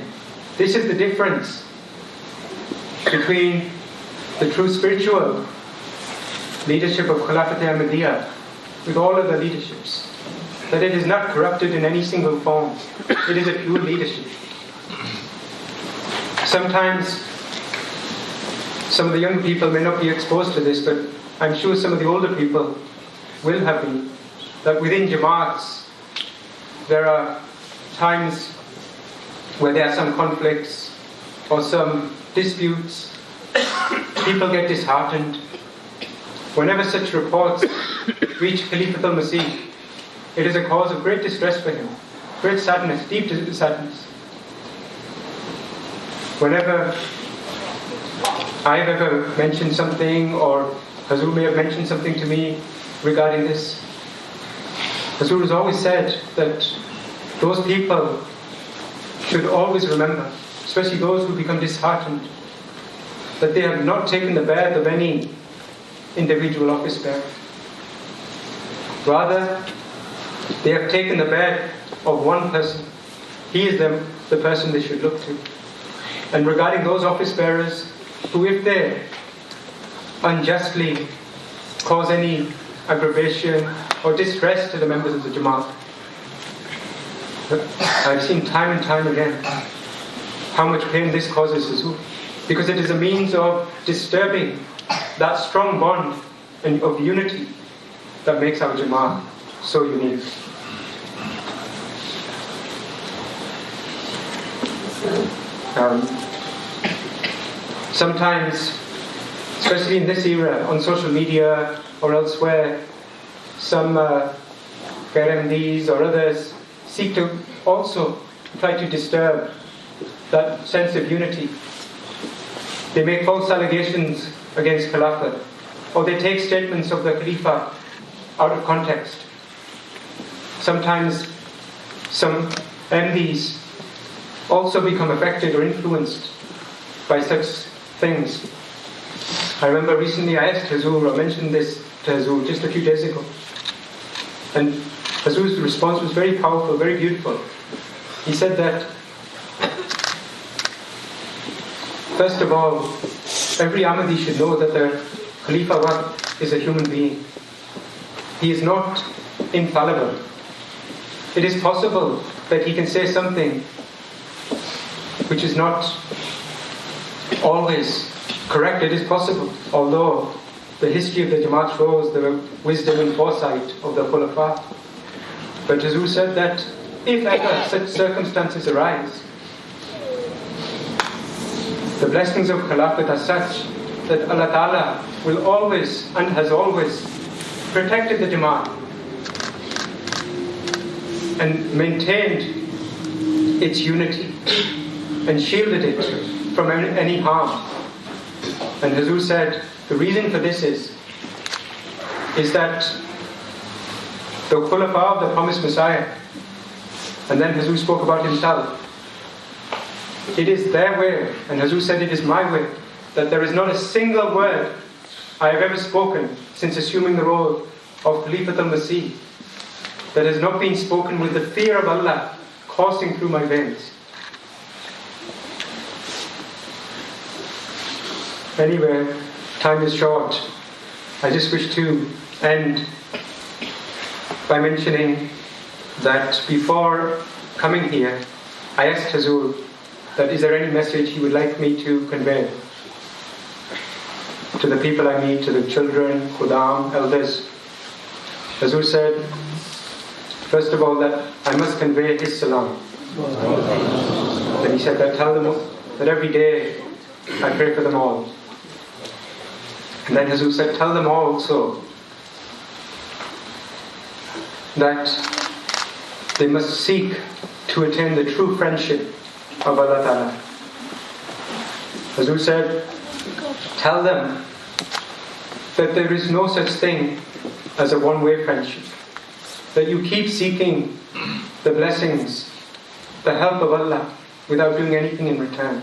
C: This is the difference between the true spiritual leadership of Khilafat Ahmadiyya with all other leaderships. That it is not corrupted in any single form. It is a pure leadership. Sometimes some of the young people may not be exposed to this, but I'm sure some of the older people will have been. That within Jamaats, there are times where there are some conflicts or some disputes. People get disheartened. Whenever such reports reach Khalifatul Masih, it is a cause of great distress for him, great sadness, deep sadness. Whenever I've ever mentioned something, or Huzur may have mentioned something to me regarding this, Huzur has always said that those people should always remember, especially those who become disheartened, that they have not taken the birth of any individual office bearer. Rather, they have taken the birth of one person. He is the person they should look to. And regarding those office bearers who, if they unjustly cause any aggravation or distress to the members of the Jamaat, I've seen time and time again how much pain this causes Huzur, because it is a means of disturbing that strong bond of unity that makes our Jamaat so unique. Sometimes, especially in this era, on social media or elsewhere, some MDs or others seek to also try to disturb that sense of unity. They make false allegations against Khilafat, or they take statements of the Khalifa out of context. Sometimes some MDs also become affected or influenced by such things. I remember recently I asked Huzur, or mentioned this to Huzur just a few days ago, and Huzur's response was very powerful, very beautiful. He said that, first of all, every Ahmadi should know that the Khalifa Waqt is a human being. He is not infallible. It is possible that he can say something which is not always correct. It is possible, although the history of the Jamaat shows the wisdom and foresight of the Khulafa. But Huzur said that if ever such circumstances arise, the blessings of Khilafat are such that Allah Ta'ala will always and has always protected the Jamaat and maintained its unity and shielded it from any harm. And Huzur said the reason for this is that the Khulafa of the promised Messiah, and then Huzur spoke about himself, it is their way, and Huzur said it is my way, that there is not a single word I have ever spoken since assuming the role of Khalifatul Masih that has not been spoken with the fear of Allah coursing through my veins. Anyway, time is short. I just wish to end by mentioning that before coming here, I asked Huzur that is there any message he would like me to convey to the people I meet, to the children, Khudam, elders. Huzur said, first of all, that I must convey his salam. Then he said that tell them that every day I pray for them all. And then Huzur said, tell them also that they must seek to attain the true friendship of Allah Ta'ala. Huzur said, tell them that there is no such thing as a one-way friendship. That you keep seeking the blessings, the help of Allah without doing anything in return.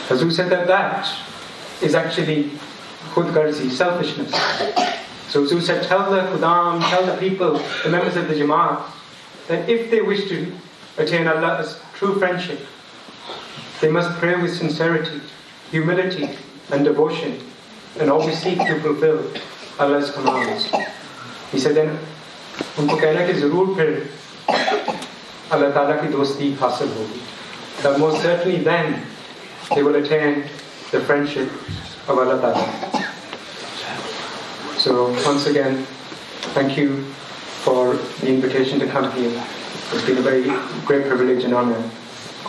C: Huzur said that is actually khudgarzi, selfishness. So Huzur said, tell the Khudam, tell the people, the members of the Jamaat, that if they wish to attain Allah's true friendship, they must pray with sincerity, humility and devotion, and always seek to fulfill Allah's commands. He said then, उनको कहना कि ज़रूर फिर Allah Ta'ala की दोस्ती हासिल होगी. That most certainly then they will attain the friendship of Allah Ta'ala. So once again, thank you for the invitation to come here. It's been a very great privilege and honor.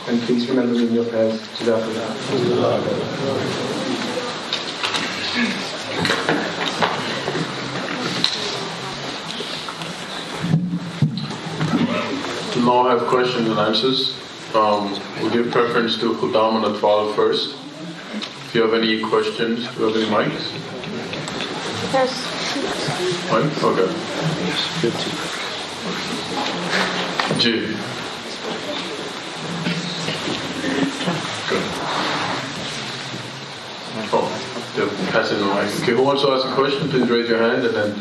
C: And please remember me in your prayers.
A: Now I have questions and answers. We'll give preference to Khudam and Atfal first. If you have any questions, do you have any mics?
E: Yes.
A: Mic? Okay. Ji. Good. Oh, they're passing the mic. Okay, who wants to ask a question? Please raise your hand and then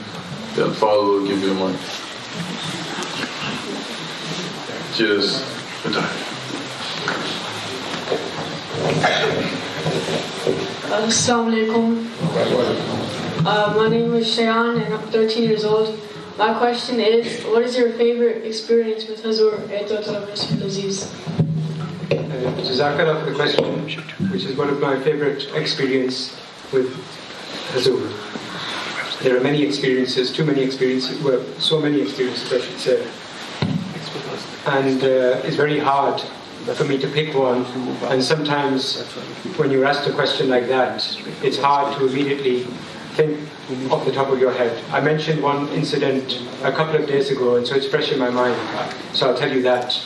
A: the Atfal will give you a mic. Cheers.
E: Assalamu alaikum. My name is Shayan and I'm 13 years old. My question is, what is your favorite experience with Huzur Aziz?
C: Jazakallah for the question, which is one of my favorite experiences with Huzur. There are many experiences, too many experiences, well, so many experiences I should say. And it's very hard for me to pick one, and sometimes when you're asked a question like that, it's hard to immediately think off the top of your head. I mentioned one incident a couple of days ago, and so it's fresh in my mind, so I'll tell you that.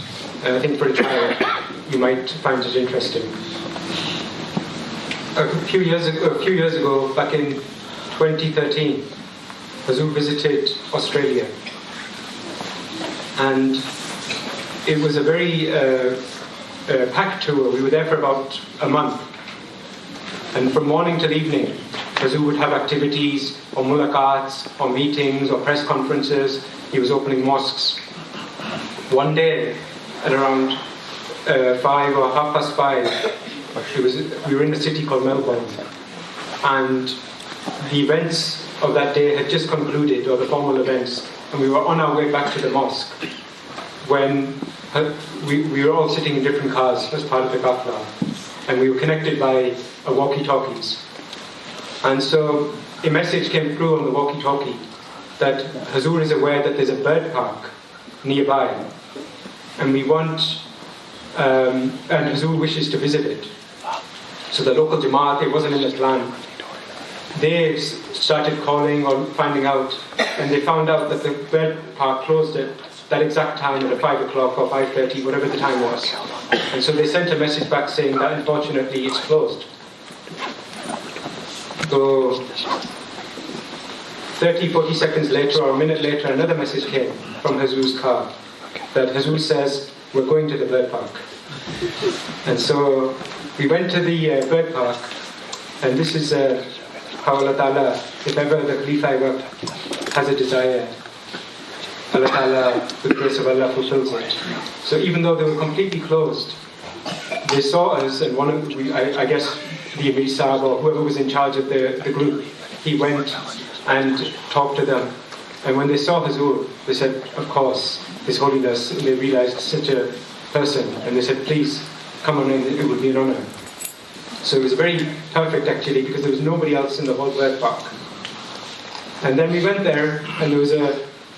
C: And I think for a child, you might find it interesting. A few years ago, back in 2013, Huzur visited Australia, and it was a very packed tour. We were there for about a month. And from morning till evening, Huzur would have activities or mulaqats or meetings or press conferences. He was opening mosques. One day, at around 5 or 5:30, we were in a city called Melbourne. And the events of that day had just concluded, or the formal events, and we were on our way back to the mosque when we were all sitting in different cars as part of the qafla, and we were connected by walkie-talkies. And so a message came through on the walkie-talkie that Huzur is aware that there's a bird park nearby, and we want, and Huzur wishes to visit it. So the local Jamaat, it wasn't in the plan. They started calling or finding out, and they found out that the bird park closed at that exact time at 5 o'clock or 5:30, whatever the time was. And so they sent a message back saying that unfortunately it's closed. So 30, 40 seconds later or a minute later, another message came from Huzur's car that Huzur says, we're going to the bird park. And so we went to the bird park, and this is how Allah Ta'ala, if ever the Khalifa ever has a desire, Allah Ta'ala, with the grace of Allah, fulfills it. So even though they were completely closed, they saw us, and I guess the Amir Sahib or whoever was in charge of the group, he went and talked to them. And when they saw Huzur, they said, of course, His Holiness, and they realized such a person, and they said, please come on in, it would be an honour. So it was very perfect actually, because there was nobody else in the whole bird park. And then we went there, and there was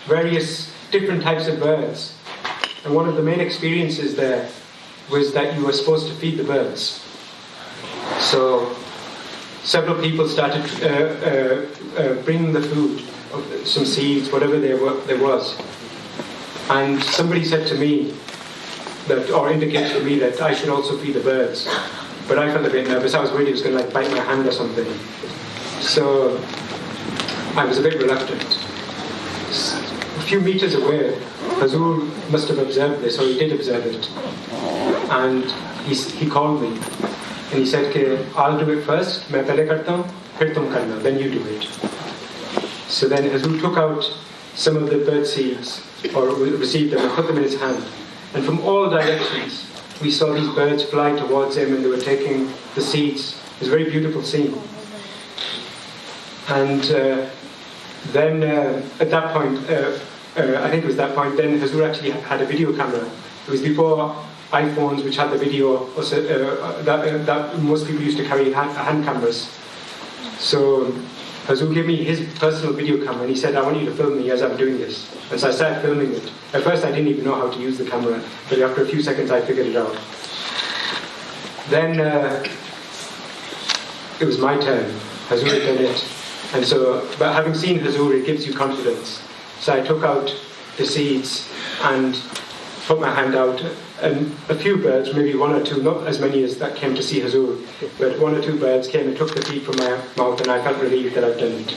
C: various different types of birds. And one of the main experiences there was that you were supposed to feed the birds. So several people started bringing the food, some seeds, whatever there was. And somebody said to me, or indicated to me that I should also feed the birds. But I felt a bit nervous. I was worried he was going to bite my hand or something. So I was a bit reluctant. A few meters away, Huzur must have observed this, or he did observe it. And he called me. And he said, I'll do it first, main pehle karta hu, phir tum karna, then you do it. So then Huzur took out some of the bird seeds, or received them and put them in his hand. And from all directions, we saw these birds fly towards him, and they were taking the seeds. It was a very beautiful scene. And then at that point, I think it was that point, then Huzur actually had a video camera. It was before iPhones, which had the video, that most people used to carry hand cameras. So Huzur gave me his personal video camera, and he said, I want you to film me as I'm doing this. And so I started filming it. At first I didn't even know how to use the camera, but after a few seconds I figured it out. Then it was my turn. Huzur had done it. And so, but having seen Huzur, it gives you confidence. So I took out the seeds and put my hand out, and a few birds, maybe one or two, not as many as that came to see Huzur, but one or two birds came and took the feed from my mouth, and I felt relieved that I'd done it.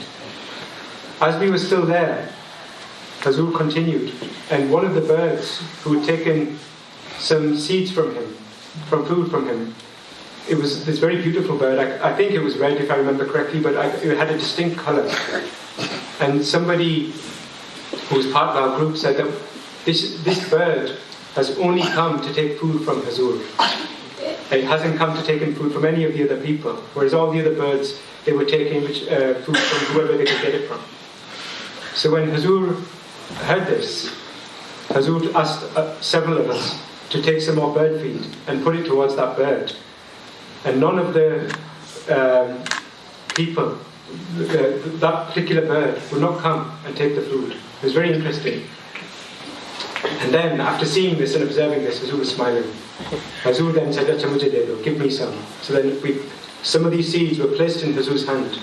C: As we were still there, Huzur continued, and one of the birds who had taken some seeds from him, from food from him, it was this very beautiful bird. I think it was red if I remember correctly, but it had a distinct colour. And somebody who was part of our group said that this bird has only come to take food from Huzur. It hasn't come to take in food from any of the other people, whereas all the other birds, they were taking food from whoever they could get it from. So when Huzur heard this, Huzur asked several of us to take some more bird feed and put it towards that bird. And none of the people, that particular bird, would not come and take the food. It was very interesting. And then, after seeing this and observing this, Huzur was smiling. Huzur then said, Acha mujhe de do, give me some. So then some of these seeds were placed in Huzur's hand.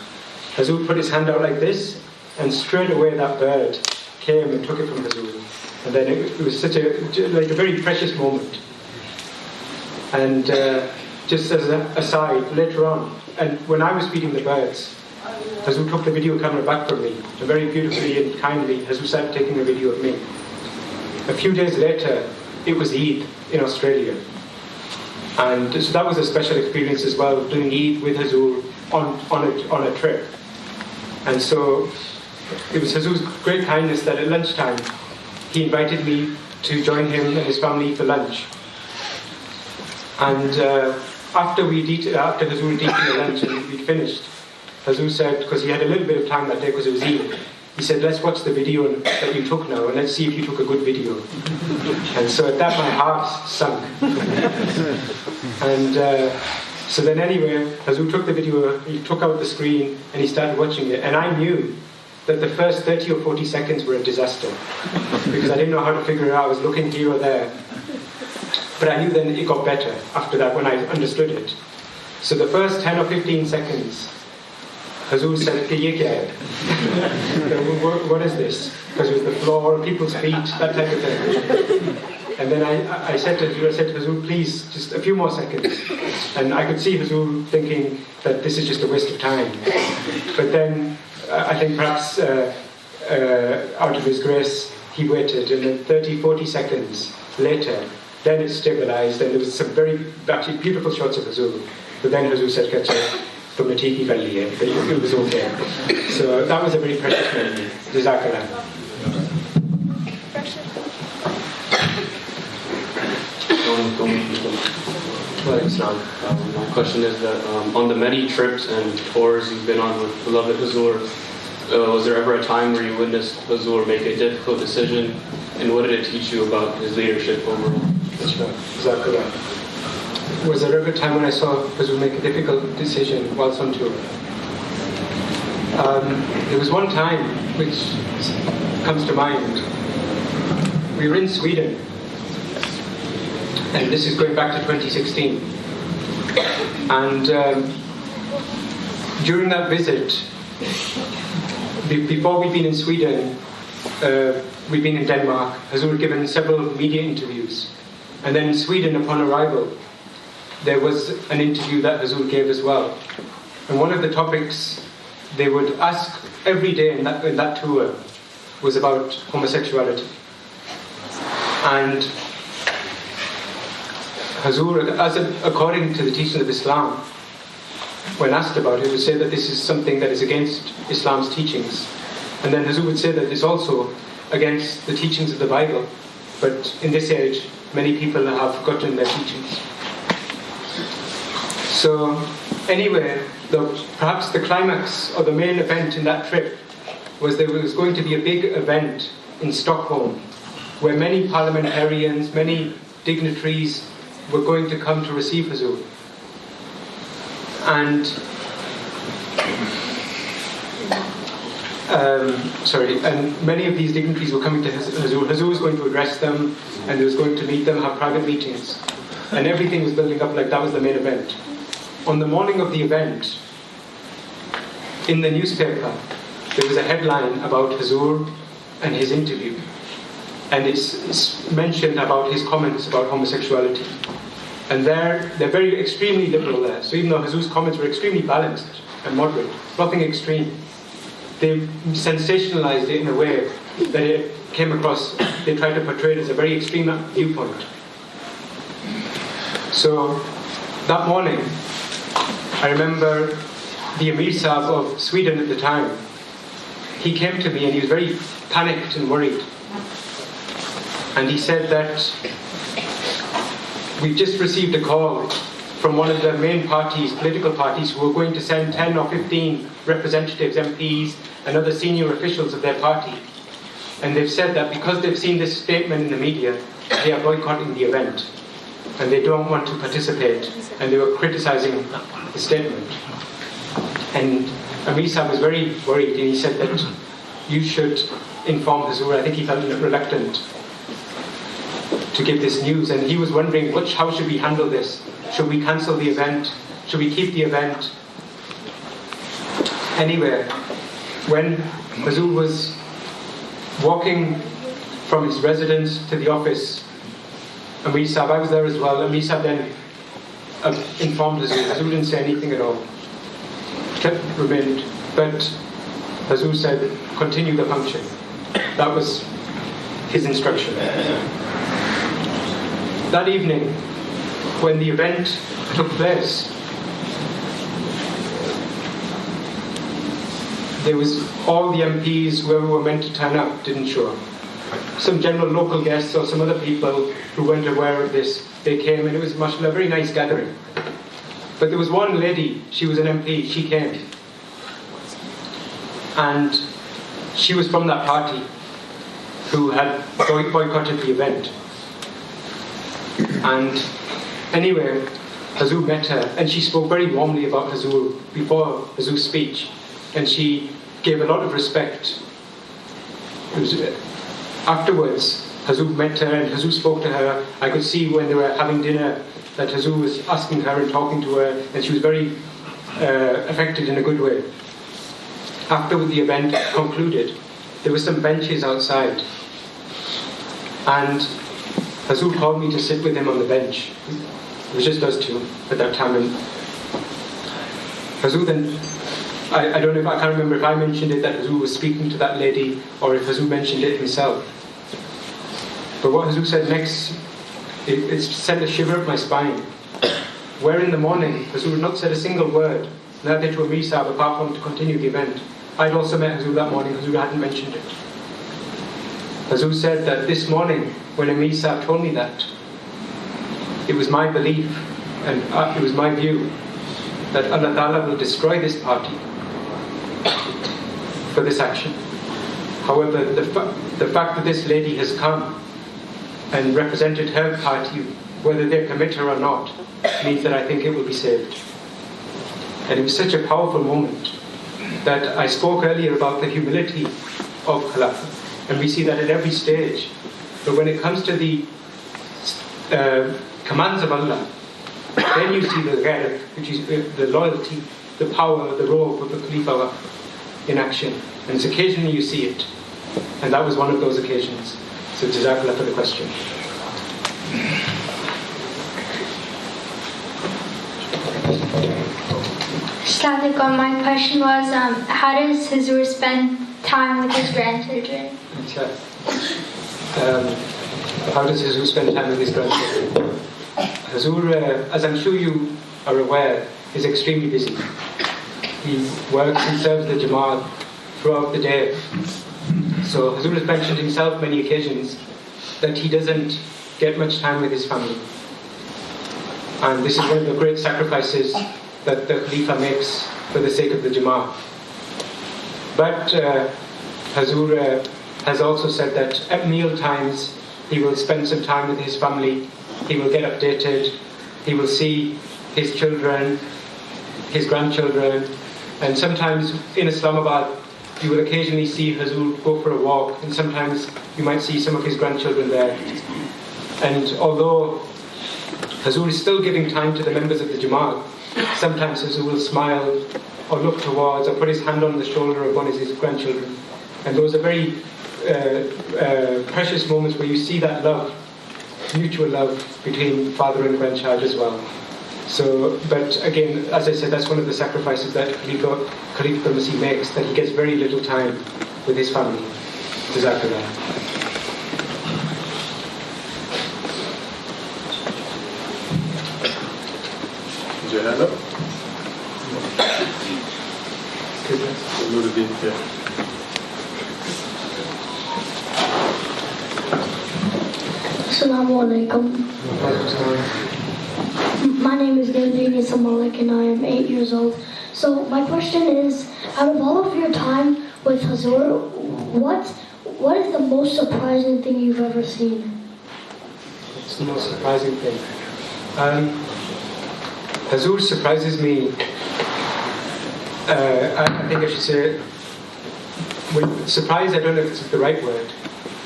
C: Huzur put his hand out like this, and straight away that bird came and took it from Huzur. And then it was such a very precious moment. And just as an aside, later on, and when I was feeding the birds, Huzur took the video camera back from me, and very beautifully and kindly, Huzur started taking a video of me. A few days later, it was Eid in Australia. And so that was a special experience as well, doing Eid with Huzur on a trip. And so it was Huzur's great kindness that at lunchtime, he invited me to join him and his family for lunch. And after Huzur had eaten the lunch and we'd finished, Huzur said, because he had a little bit of time that day because it was Eid, he said, let's watch the video that you took now and let's see if you took a good video. And so at that my heart sunk. And so then anyway, Huzur took the video, he took out the screen and he started watching it. And I knew that the first 30 or 40 seconds were a disaster because I didn't know how to figure it out. I was looking here or there. But I knew then it got better after that when I understood it. So the first 10 or 15 seconds, Huzur said, ye kya hai? What is this? Because it was the floor, people's feet, that type of thing. And then I said to Huzur, please, just a few more seconds. And I could see Huzur thinking that this is just a waste of time. But then I think perhaps out of his grace, he waited, and then 30, 40 seconds later, then it stabilized, and there was some very actually beautiful shots of Huzur. But then Huzur said, Kacha, it was okay. So that was a very precious memory. Jazakallah.
F: My question is that on the many trips and tours you've been on with beloved Huzur, was there ever a time where you witnessed Huzur make a difficult decision and what did it teach you about his leadership overall?
C: That's right. Exactly right. Was there ever a time when I saw Huzur make a difficult decision whilst on tour? There was one time which comes to mind. We were in Sweden, and this is going back to 2016. And during that visit, before we'd been in Sweden, we'd been in Denmark. Huzur had given several media interviews. And then in Sweden, upon arrival, there was an interview that Huzur gave as well. And one of the topics they would ask every day in that tour was about homosexuality. And Huzur, according to the teachings of Islam, when asked about it, would say that this is something that is against Islam's teachings. And then Huzur would say that it's also against the teachings of the Bible. But in this age, many people have forgotten their teachings. So, anyway, perhaps the climax or the main event in that trip was there was going to be a big event in Stockholm where many parliamentarians, many dignitaries were going to come to receive Huzur. And many of these dignitaries were coming to Huzur. Huzur was going to address them, and he was going to meet them, have private meetings. And everything was building up like that was the main event. On the morning of the event, in the newspaper, there was a headline about Huzur and his interview. And it's mentioned about his comments about homosexuality. And they're very extremely liberal there. So even though Huzur's comments were extremely balanced and moderate, nothing extreme, they sensationalized it in a way that it came across, they tried to portray it as a very extreme viewpoint. So that morning, I remember the Emir Sahib of Sweden at the time. He came to me and he was very panicked and worried. And he said that we've just received a call from one of the main parties, political parties, who are going to send 10 or 15 representatives, MPs, and other senior officials of their party. And they've said that because they've seen this statement in the media, they are boycotting the event. And they don't want to participate. And they were criticizing the statement. And Amir Sahib was very worried, and he said that you should inform Huzur. I think he felt reluctant to give this news, and he was wondering how should we handle this? Should we cancel the event? Should we keep the event? Anyway, when Huzur was walking from his residence to the office, Amir Sahib, I was there as well. Amir Sahib then informed Huzur. Huzur didn't say anything at all. Remained, but Huzur said, continue the function. That was his instruction. That evening, when the event took place, there was all the MPs, whoever were meant to turn up, didn't show up. Some general local guests or some other people who weren't aware of this, they came, and it was mashallah, a very nice gathering. But there was one lady, she was an MP, she came. And she was from that party who had boycotted the event. And anyway, Huzur met her, and she spoke very warmly about Huzur before Huzur's speech. And she gave a lot of respect. Afterwards, Huzur met her, and Huzur spoke to her. I could see when they were having dinner that Huzur was asking her and talking to her, and she was very affected in a good way. After the event concluded, there were some benches outside, and Huzur called me to sit with him on the bench. It was just us two at that time. And Huzur then, I don't know if I can't remember if I mentioned it that Huzur was speaking to that lady, or if Huzur mentioned it himself. But what Huzur said next, it sent a shiver up my spine. Where in the morning, Huzur had not said a single word, neither to Amir Sahib apart from to continue the event. I'd also met Huzur that morning, Huzur hadn't mentioned it. Huzur said that this morning, when Amir Sahib told me that, it was my belief and it was my view that Allah Ta'ala will destroy this party for this action. However, the fact that this lady has come and represented her party, whether they commit her or not, means that I think it will be saved. And it was such a powerful moment that I spoke earlier about the humility of Khilafah, and we see that at every stage. But when it comes to the commands of Allah, then you see the ghairah, which is the loyalty, the power, the robe of the Khalifa in action. And it's occasionally you see it. And that was one of those occasions. So Jazakallah for the question.
G: Assalamualaikum. My question was, how does Huzur spend time with his grandchildren?
C: How does Huzur spend time with his grandchildren? Huzur, as I'm sure you are aware, is extremely busy. He works and serves the Jamaat throughout the day. So Huzur has mentioned himself many occasions that he doesn't get much time with his family. And this is one of the great sacrifices that the Khalifa makes for the sake of the Jamaat. But Huzur has also said that at meal times he will spend some time with his family, he will get updated, he will see his children, his grandchildren, and sometimes in Islamabad you will occasionally see Huzur go for a walk, and sometimes you might see some of his grandchildren there. And although Huzur is still giving time to the members of the Jamaat, sometimes Huzur will smile or look towards or put his hand on the shoulder of one of his grandchildren. And those are very precious moments where you see that love, mutual love between father and grandchild as well. So, but again, as I said, that's one of the sacrifices that Khalifa al-Masih makes, that he gets very little time with his family. Jazakallah.
A: Jahana?
H: Assalamu alaikum. My name is Nandini Samalik and I am 8 years old. So my question is, out of all of your time with Huzur, what is the most surprising thing you've ever seen?
C: It's the most surprising thing. Huzur surprises me. I think I should say, surprise, I don't know if it's the right word,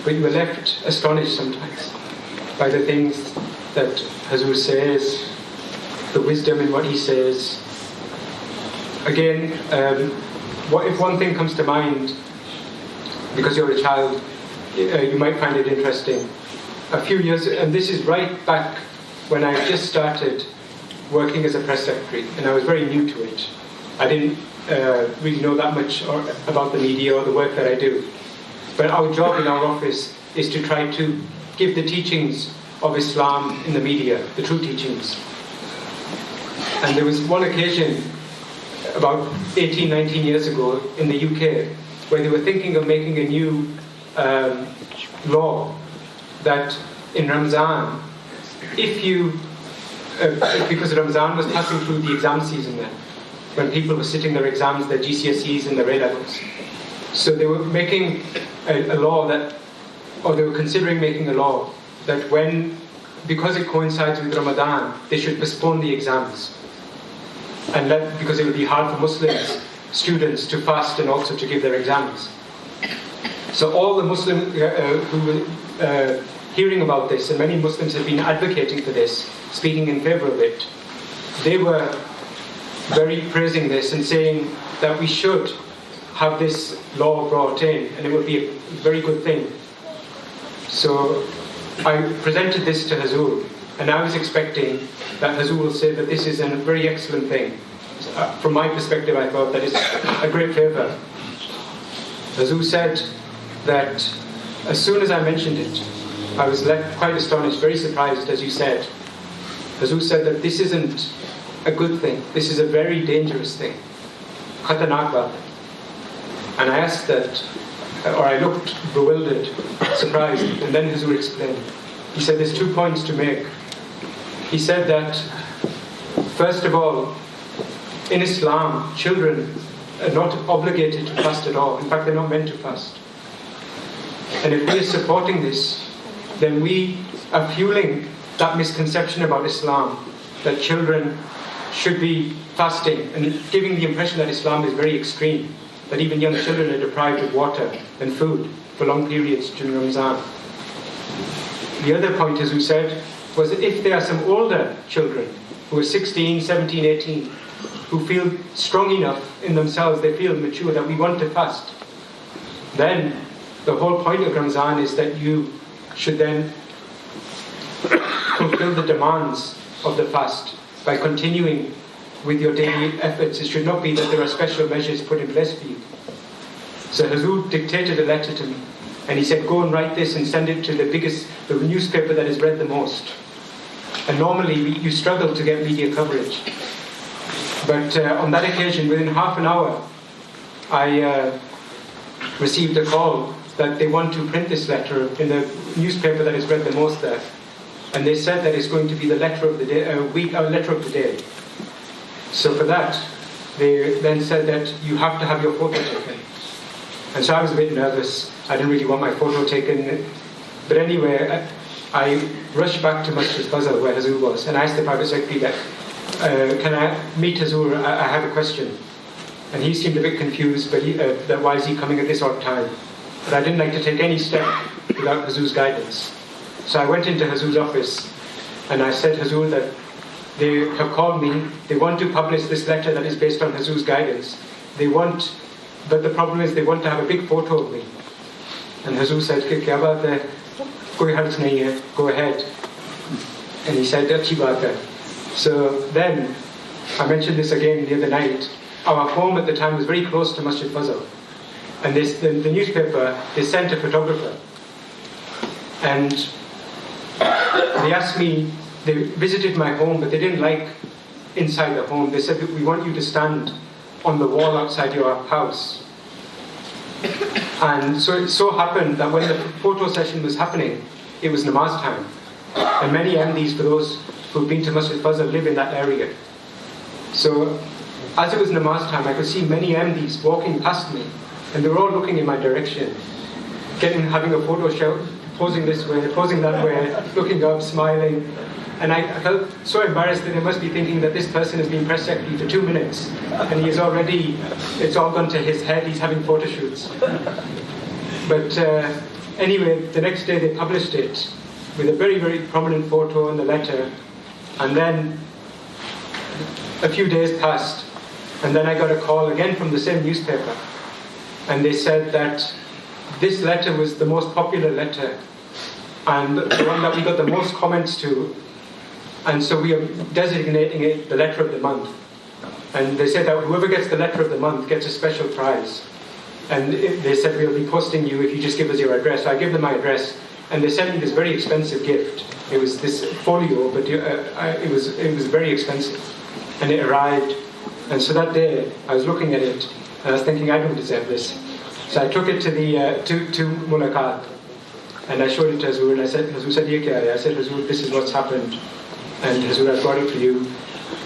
C: but you are left astonished sometimes by the things that Huzur says, the wisdom in what he says. Again, if one thing comes to mind, because you're a child, you might find it interesting. A few years, and this is right back when I just started working as a press secretary, and I was very new to it. I didn't really know that much about the media or the work that I do. But our job in our office is to try to give the teachings of Islam in the media, the true teachings. And there was one occasion about 18, 19 years ago in the UK where they were thinking of making a new law that in Ramzan, because Ramzan was passing through the exam season then, when people were sitting their exams, their GCSEs and their A-levels. So they were making a law that, or they were considering making a law that because it coincides with Ramadan, they should postpone the exams. And because it would be hard for Muslims, students, to fast and also to give their exams. So all the Muslims who were hearing about this, and many Muslims have been advocating for this, speaking in favor of it, they were very praising this and saying that we should have this law brought in, and it would be a very good thing. So I presented this to Huzur, and I was expecting that Huzur will say that this is a very excellent thing. From my perspective, I thought that it's a great favour. Huzur said that as soon as I mentioned it, I was left quite astonished, very surprised, as you said. Huzur said that this isn't a good thing, this is a very dangerous thing. Khatanak baat. And I asked that, or I looked bewildered, surprised, and then Huzur explained. He said there's 2 points to make. He said that, first of all, in Islam, children are not obligated to fast at all. In fact, they're not meant to fast. And if we are supporting this, then we are fueling that misconception about Islam, that children should be fasting, and giving the impression that Islam is very extreme, that even young children are deprived of water and food for long periods during Ramadan. The other point, as we said, was that if there are some older children who are 16, 17, 18, who feel strong enough in themselves, they feel mature, that we want to fast, then the whole point of Ramadan is that you should then fulfill the demands of the fast by continuing with your daily efforts. It should not be that there are special measures put in place for you. So Huzur dictated a letter to me, and he said, go and write this and send it to the newspaper that is read the most. And normally you struggle to get media coverage. But on that occasion, within half an hour, I received a call that they want to print this letter in the newspaper that is read the most there. And they said that it's going to be the letter of the day, letter of the day. So for that, they then said that you have to have your photo taken. And so I was a bit nervous. I didn't really want my photo taken. But anyway, I rushed back to Masjid Fazal where Huzur was, and I asked the private secretary that, can I meet Huzur? I have a question. And he seemed a bit confused, but that why is he coming at this odd time? But I didn't like to take any step without Huzur's guidance. So I went into Huzur's office, and I said, Huzur, that they have called me, they want to publish this letter that is based on Huzur's guidance. But the problem is they want to have a big photo of me. And Huzur said, kya baat hai? Koi harj nahi hai, go ahead. And he said, achhi baat hai. So then, I mentioned this again the other night, our home at the time was very close to Masjid Fazal. And the newspaper, they sent a photographer. And they asked me, they visited my home, but they didn't like inside the home. They said, we want you to stand on the wall outside your house. And so it so happened that when the photo session was happening, it was namaz time. And many MDs, for those who've been to Masjid Fazal, live in that area. So as it was namaz time, I could see many MDs walking past me, and they were all looking in my direction, having a photo shoot, posing this way, posing that way, looking up, smiling. And I felt so embarrassed that they must be thinking that this person has been press secretary for 2 minutes, and he is already, it's all gone to his head, he's having photo shoots. But anyway, the next day they published it with a very, very prominent photo in the letter. And then a few days passed, and then I got a call again from the same newspaper. And they said that this letter was the most popular letter, and the one that we got the most comments to. And so we are designating it the letter of the month. And they said that whoever gets the letter of the month gets a special prize. And they said, we'll be posting you if you just give us your address. So I gave them my address, and they sent me this very expensive gift. It was this folio, but it was very expensive. And it arrived. And so that day, I was looking at it, and I was thinking, I don't deserve this. So I took it to the to Mulakat, and I showed it to Huzur, and I said, Huzur said, ye kya hai? I said, Huzur, this is what's happened. And Huzur, I brought it for you.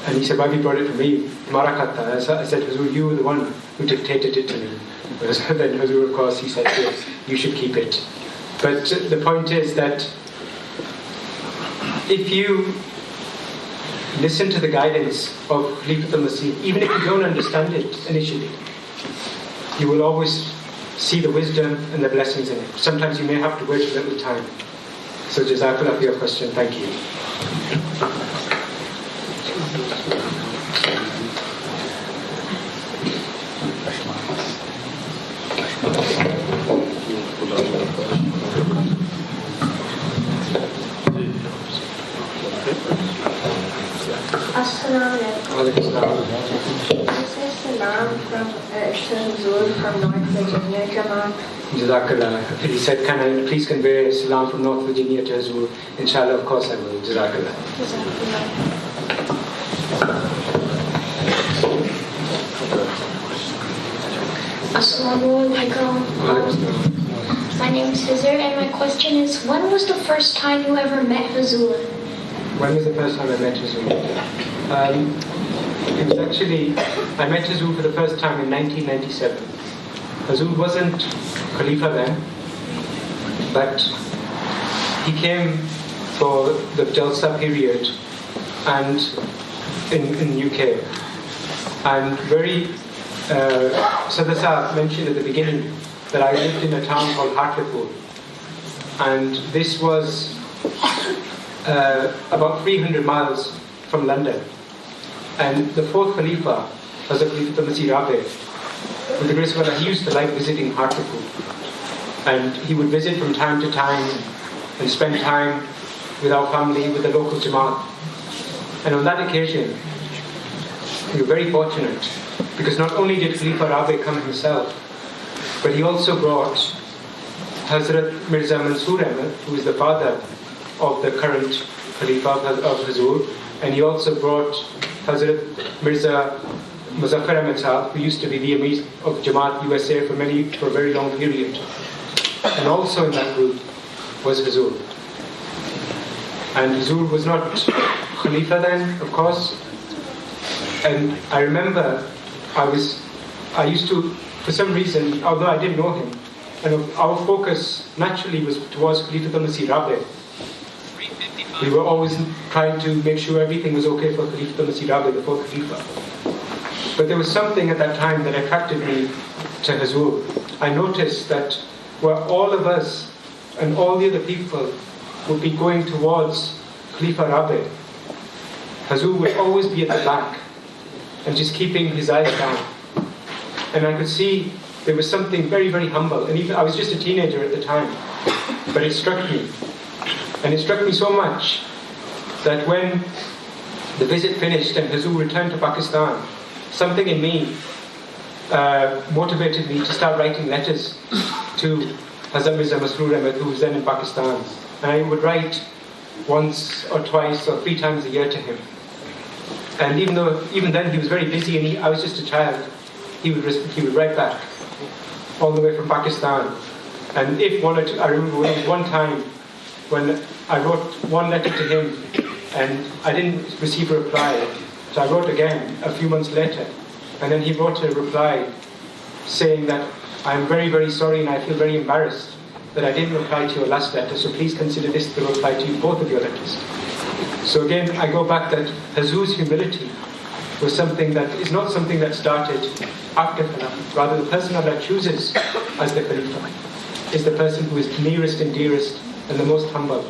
C: And he said, why have you brought it for me? Mubarak tha. I said, Huzur, you were the one who dictated it to me. Then Huzur, of course, he said, yes, you should keep it. But the point is that if you listen to the guidance of Khalifatul Masih, even if you don't understand it initially, you will always see the wisdom and the blessings in it. Sometimes you may have to wait a little time. So Jazakallah for your question. Thank you.
I: Assalamu alaikum. This is Salam from Huzur from North Virginia, Jamaat.
C: Jazakallah. He said, can I please convey salam from North Virginia to Huzur? Inshallah, of course I will. Jazakallah.
H: Assalamu alaikum. My name is Huzur, and my question is, when was the first time you ever met Huzur?
C: When was the first time I met Huzur? It was actually, I met Huzur for the first time in 1997. Huzur wasn't Khalifa then, But he came for the Jalsa period and in UK. And Sadr Sahib mentioned at the beginning that I lived in a town called Hartlepool. And this was about 300 miles from London. And the fourth Khalifa, Hazrat Khalifa Masih Rabi, with the grace of Allah, he used to like visiting Hartlepool. And he would visit from time to time and spend time with our family, with the local Jamaat. And on that occasion, we were very fortunate, because not only did Khalifa Rabi come himself, but he also brought Hazrat Mirza Mansoor Ahmed, who is the father of the current Khalifa of Huzur, and he also brought Hazrat Mirza Muzaffar Ahmed Sahib, who used to be the Amir of Jamaat USA for a very long period. And also in that group was Huzur. And Huzur was not Khalifa then, of course. And I remember I used to, for some reason, although I didn't know him, and our focus naturally was towards Khalifa Masih Rabi. We were always trying to make sure everything was okay for Khalifa Masih Rabi, the fourth Khalifa. But there was something at that time that attracted me to Huzur. I noticed that where all of us and all the other people would be going towards Khalifa Rabi, Huzur would always be at the back and just keeping his eyes down. And I could see there was something very, very humble. And even I was just a teenager at the time, but it struck me. And it struck me so much that when the visit finished and Huzur returned to Pakistan, something in me motivated me to start writing letters to Hazrat Mirza Masroor Ahmed, who was then in Pakistan. And I would write once or twice or 3 times a year to him. And even then he was very busy, and I was just a child, he would write back all the way from Pakistan. And I remember one time when I wrote one letter to him and I didn't receive a reply, so I wrote again a few months later, and then he wrote a reply saying that I'm very, very sorry and I feel very embarrassed that I didn't reply to your last letter, so please consider this the reply to both of your letters. So again, I go back that Huzur's humility was something that is not something that started after Khilafat. Rather, the person Allah chooses as the Khalifa is the person who is nearest and dearest and the most humble.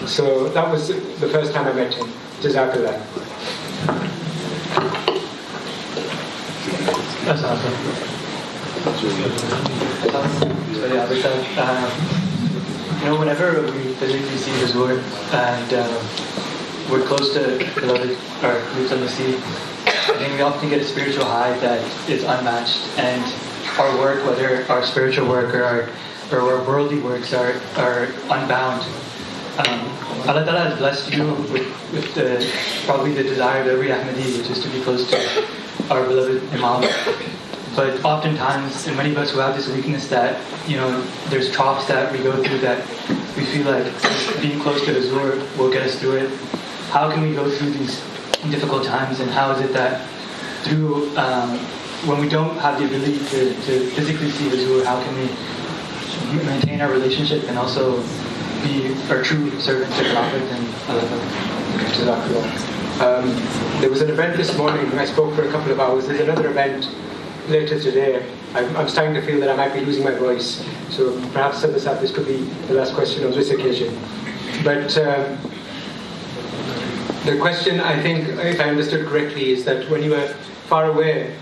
C: So that was the first time I met him. Jazakallah.
B: That's awesome. So yeah, whenever we physically see Huzur and we're close to beloved or roots on the sea, I think we often get a spiritual high that is unmatched, and our work, whether our spiritual work or our worldly works, are unbound. Allah Ta'ala has blessed you with probably the desire of every Ahmadi, which is to be close to our beloved Imam. But oftentimes, and many of us who have this weakness that, there's troughs that we go through that we feel like being close to Huzur will get us through it. How can we go through these difficult times, and how is it that through, when we don't have the ability to physically see Huzur, how can we maintain our relationship and also be our true servant to Prophet and Allah?
C: There was an event this morning, I spoke for a couple of hours. There's another event later today. I'm starting to feel that I might be losing my voice, so perhaps this could be the last question on this occasion. But the question, I think, if I understood correctly, is that when you are far away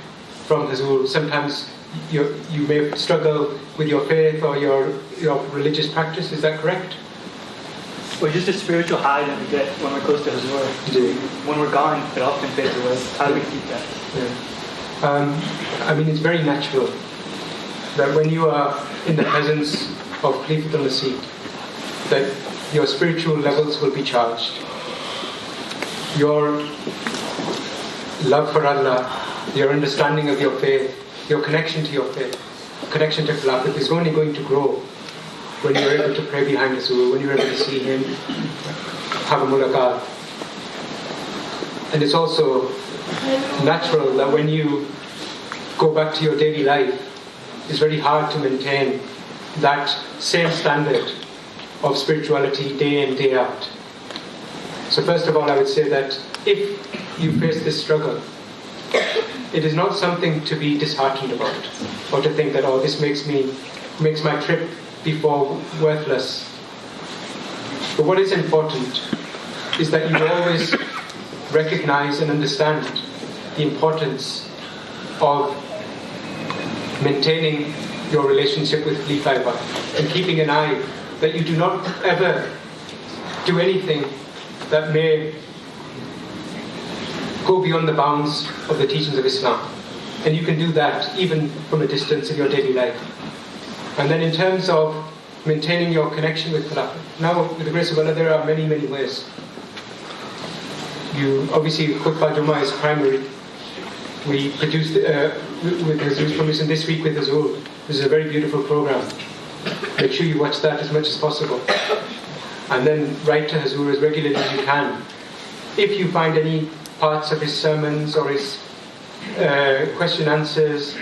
C: from Huzur, sometimes you may struggle with your faith or your religious practice. Is that correct?
B: Well, just a spiritual high that we get when we're close to Huzur.
C: Indeed.
B: When we're gone, it often fades away. How do we keep that?
C: Yeah. It's very natural that when you are in the presence of Khalifa al-Masih, that your spiritual levels will be charged. Your love for Allah, your understanding of your faith, your connection to your faith, connection to Khilafat is only going to grow when you're able to pray behind Huzur, when you're able to see him, have a mulaqat. And it's also natural that when you go back to your daily life, it's very hard to maintain that same standard of spirituality day in, day out. So first of all, I would say that if you face this struggle, it is not something to be disheartened about, or to think that, oh, this makes my trip before worthless. But what is important is that you always recognize and understand the importance of maintaining your relationship with Khalifa Abid and keeping an eye that you do not ever do anything that may go beyond the bounds of the teachings of Islam. And you can do that even from a distance in your daily life. And then in terms of maintaining your connection with Khalifa, now with the grace of Allah, there are many, many ways. Obviously, Khutbah Jummah is primary. We produced, with Huzur's permission, this week with Huzur. This is a very beautiful program. Make sure you watch that as much as possible. And then write to Huzur as regularly as you can. If you find any parts of his sermons or his question answers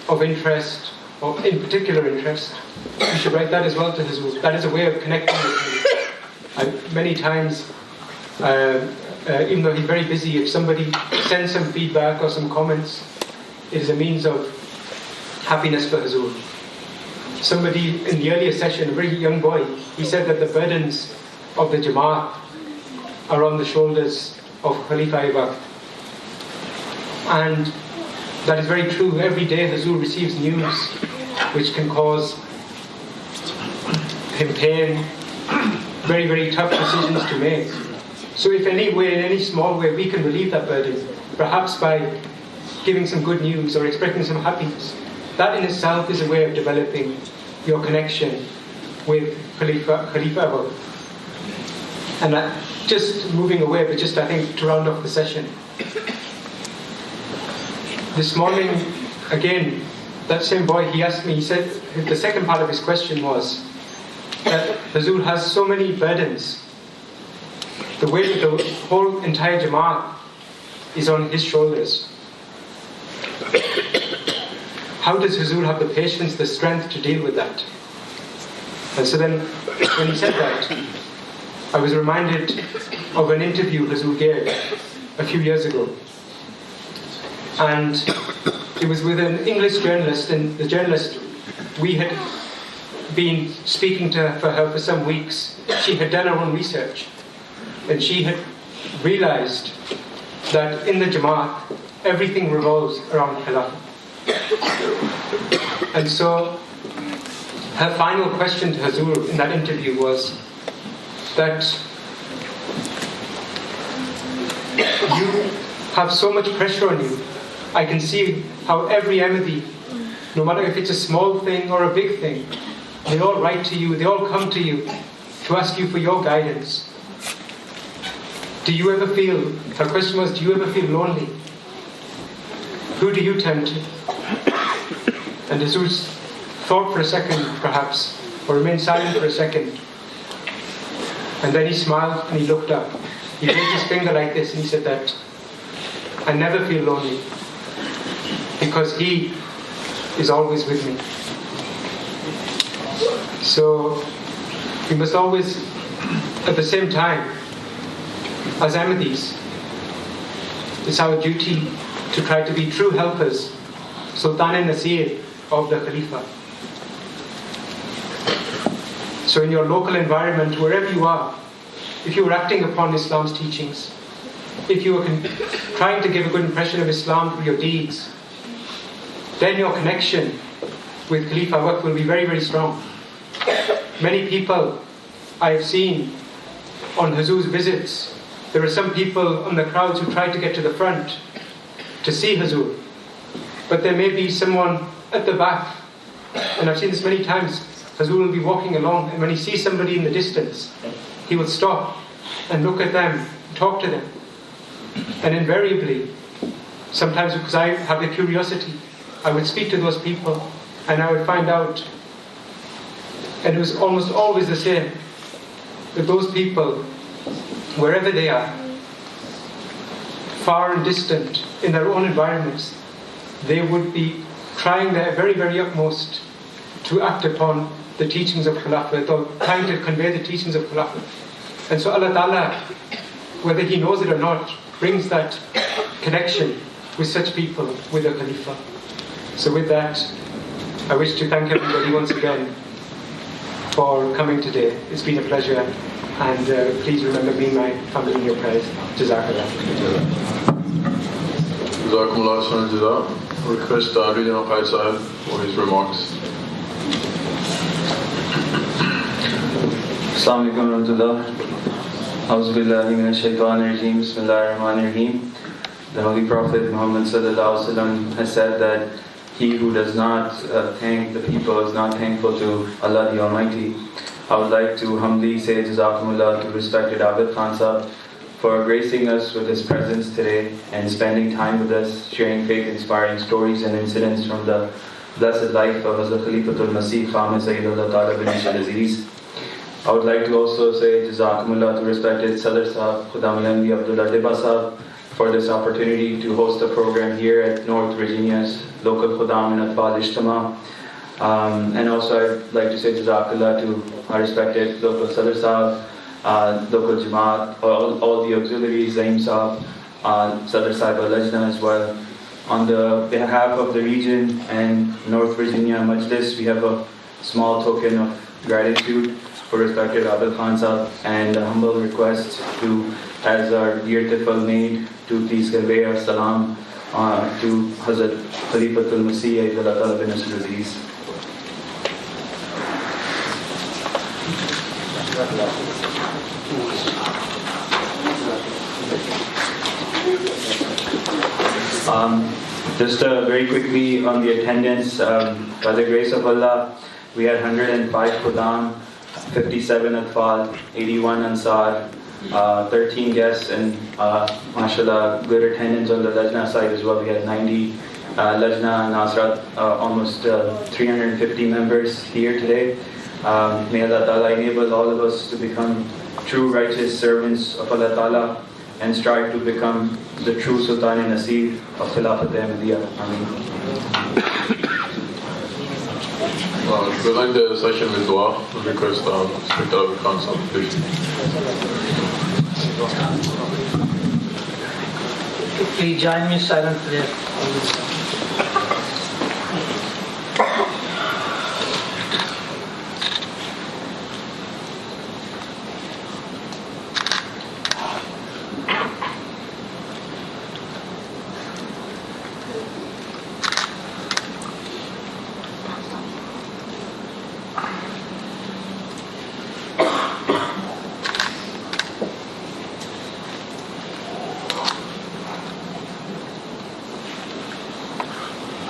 C: of interest, or in particular interest, you should write that as well to Huzur. That is a way of connecting with him. Many times, even though he's very busy, if somebody sends some feedback or some comments, it is a means of happiness for Huzur. Somebody in the earlier session, a very young boy, he said that the burdens of the Jama'at are on the shoulders of Khalifa Abid. And that is very true. Every day Huzur receives news which can cause him pain, very, very tough decisions to make. So if any way, in any small way, we can relieve that burden, perhaps by giving some good news or expressing some happiness, that in itself is a way of developing your connection with Khalifa Abid. And just moving away, but just I think to round off the session. This morning, again, that same boy, he asked me, he said, the second part of his question was that Huzur has so many burdens. The weight of the whole entire Jama'at is on his shoulders. How does Huzur have the patience, the strength to deal with that? And so then, when he said that, I was reminded of an interview Huzur gave a few years ago. And it was with an English journalist, and the journalist, we had been speaking to her for some weeks. She had done her own research, and she had realized that in the Jama'at, everything revolves around Khilafah. And so, her final question to Huzur in that interview was that you have so much pressure on you. I can see how every Ahmadi, no matter if it's a small thing or a big thing, they all write to you, they all come to you to ask you for your guidance. Do you ever feel, her question was, do you ever feel lonely? Who do you turn to? And Huzur thought for a second, perhaps, or remained silent for a second. And then he smiled and he looked up. He raised his finger like this and he said that, I never feel lonely because he is always with me. So we must always, at the same time, as Ahmadis, it's our duty to try to be true helpers, Sultan and Nasir of the Khalifa. So in your local environment, wherever you are, if you are acting upon Islam's teachings, if you are trying to give a good impression of Islam through your deeds, then your connection with Khalifa Abid will be very, very strong. Many people I have seen on Huzur's visits, there are some people on the crowds who try to get to the front to see Huzur, but there may be someone at the back, and I've seen this many times. Huzur will be walking along, and when he sees somebody in the distance, he will stop and look at them, talk to them. And invariably, sometimes because I have the curiosity, I would speak to those people and I would find out, and it was almost always the same, that those people, wherever they are, far and distant in their own environments, they would be trying their very, very utmost to act upon the teachings of Khilafat, or trying to convey the teachings of Khilafat. And so Allah Ta'ala, whether He knows it or not, brings that connection with such people, with the Khalifa. So with that, I wish to thank everybody once again for coming today. It's been a pleasure, and please remember me and my family in your prayers. Jazakallah.
A: Jazakumullah khairan. Request Abid Khan Sahib for his remarks.
J: Assalamu alaikum wa rahmatullah. A'udhu billahi minash shaitanir rajeem. Bismillahir rahmanir rahim. The Holy Prophet Muhammad sallallahu alaihi wasallam has said that he who does not thank the people is not thankful to Allah the Almighty. I would like to humbly say Jazakumullah to Respected Abid Khan Sahib for gracing us with his presence today and spending time with us, sharing faith-inspiring stories and incidents from the blessed life of Huzur Khalifatul Masih Khamis Sayyidullah Ta'ala bin Aziz. I would like to also say Jazakumullah to Respected Sadr Sahib, Khudam Al-Anbi Abdullah Dibba Sahib, for this opportunity to host a program here at North Virginia's local Khudam and Atfal Ijtima. And also I'd like to say Jazakallah to our respected local Sadr Sahib, local Jamaat, all the auxiliaries, Zaim Sahib, Sadr Sahib al-Lajna as well. On the behalf of the region and North Virginia Majlis, we have a small token of gratitude for Respected Abid Khan Sahib and a humble request to, as our dear Tifal made, to please convey our salam to Hazrat Khalifatul Masih Ayyadullah Ta'ala bin Aziz. Just very quickly on the attendance, by the grace of Allah, we had 105 Khudam, 57 Atfal, 81 Ansar, 13 guests, and mashallah, good attendance on the Lajna side as well. We had 90 Lajna, Nasrat, almost 350 members here today. May Allah Ta'ala enable all of us to become true righteous servants of Allah Ta'ala and strive to become the true Sultan and Nasir of Khilafat Ahmadiyya. Ameen.
A: We'll end the session with dua. Request Respected Abid Khan Sahib, please.
B: Please join me in silent prayer.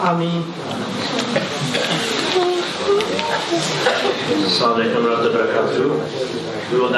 B: Ameen.
K: Assalamu alaikum wa rahmatullahi wa barakatuh. We will now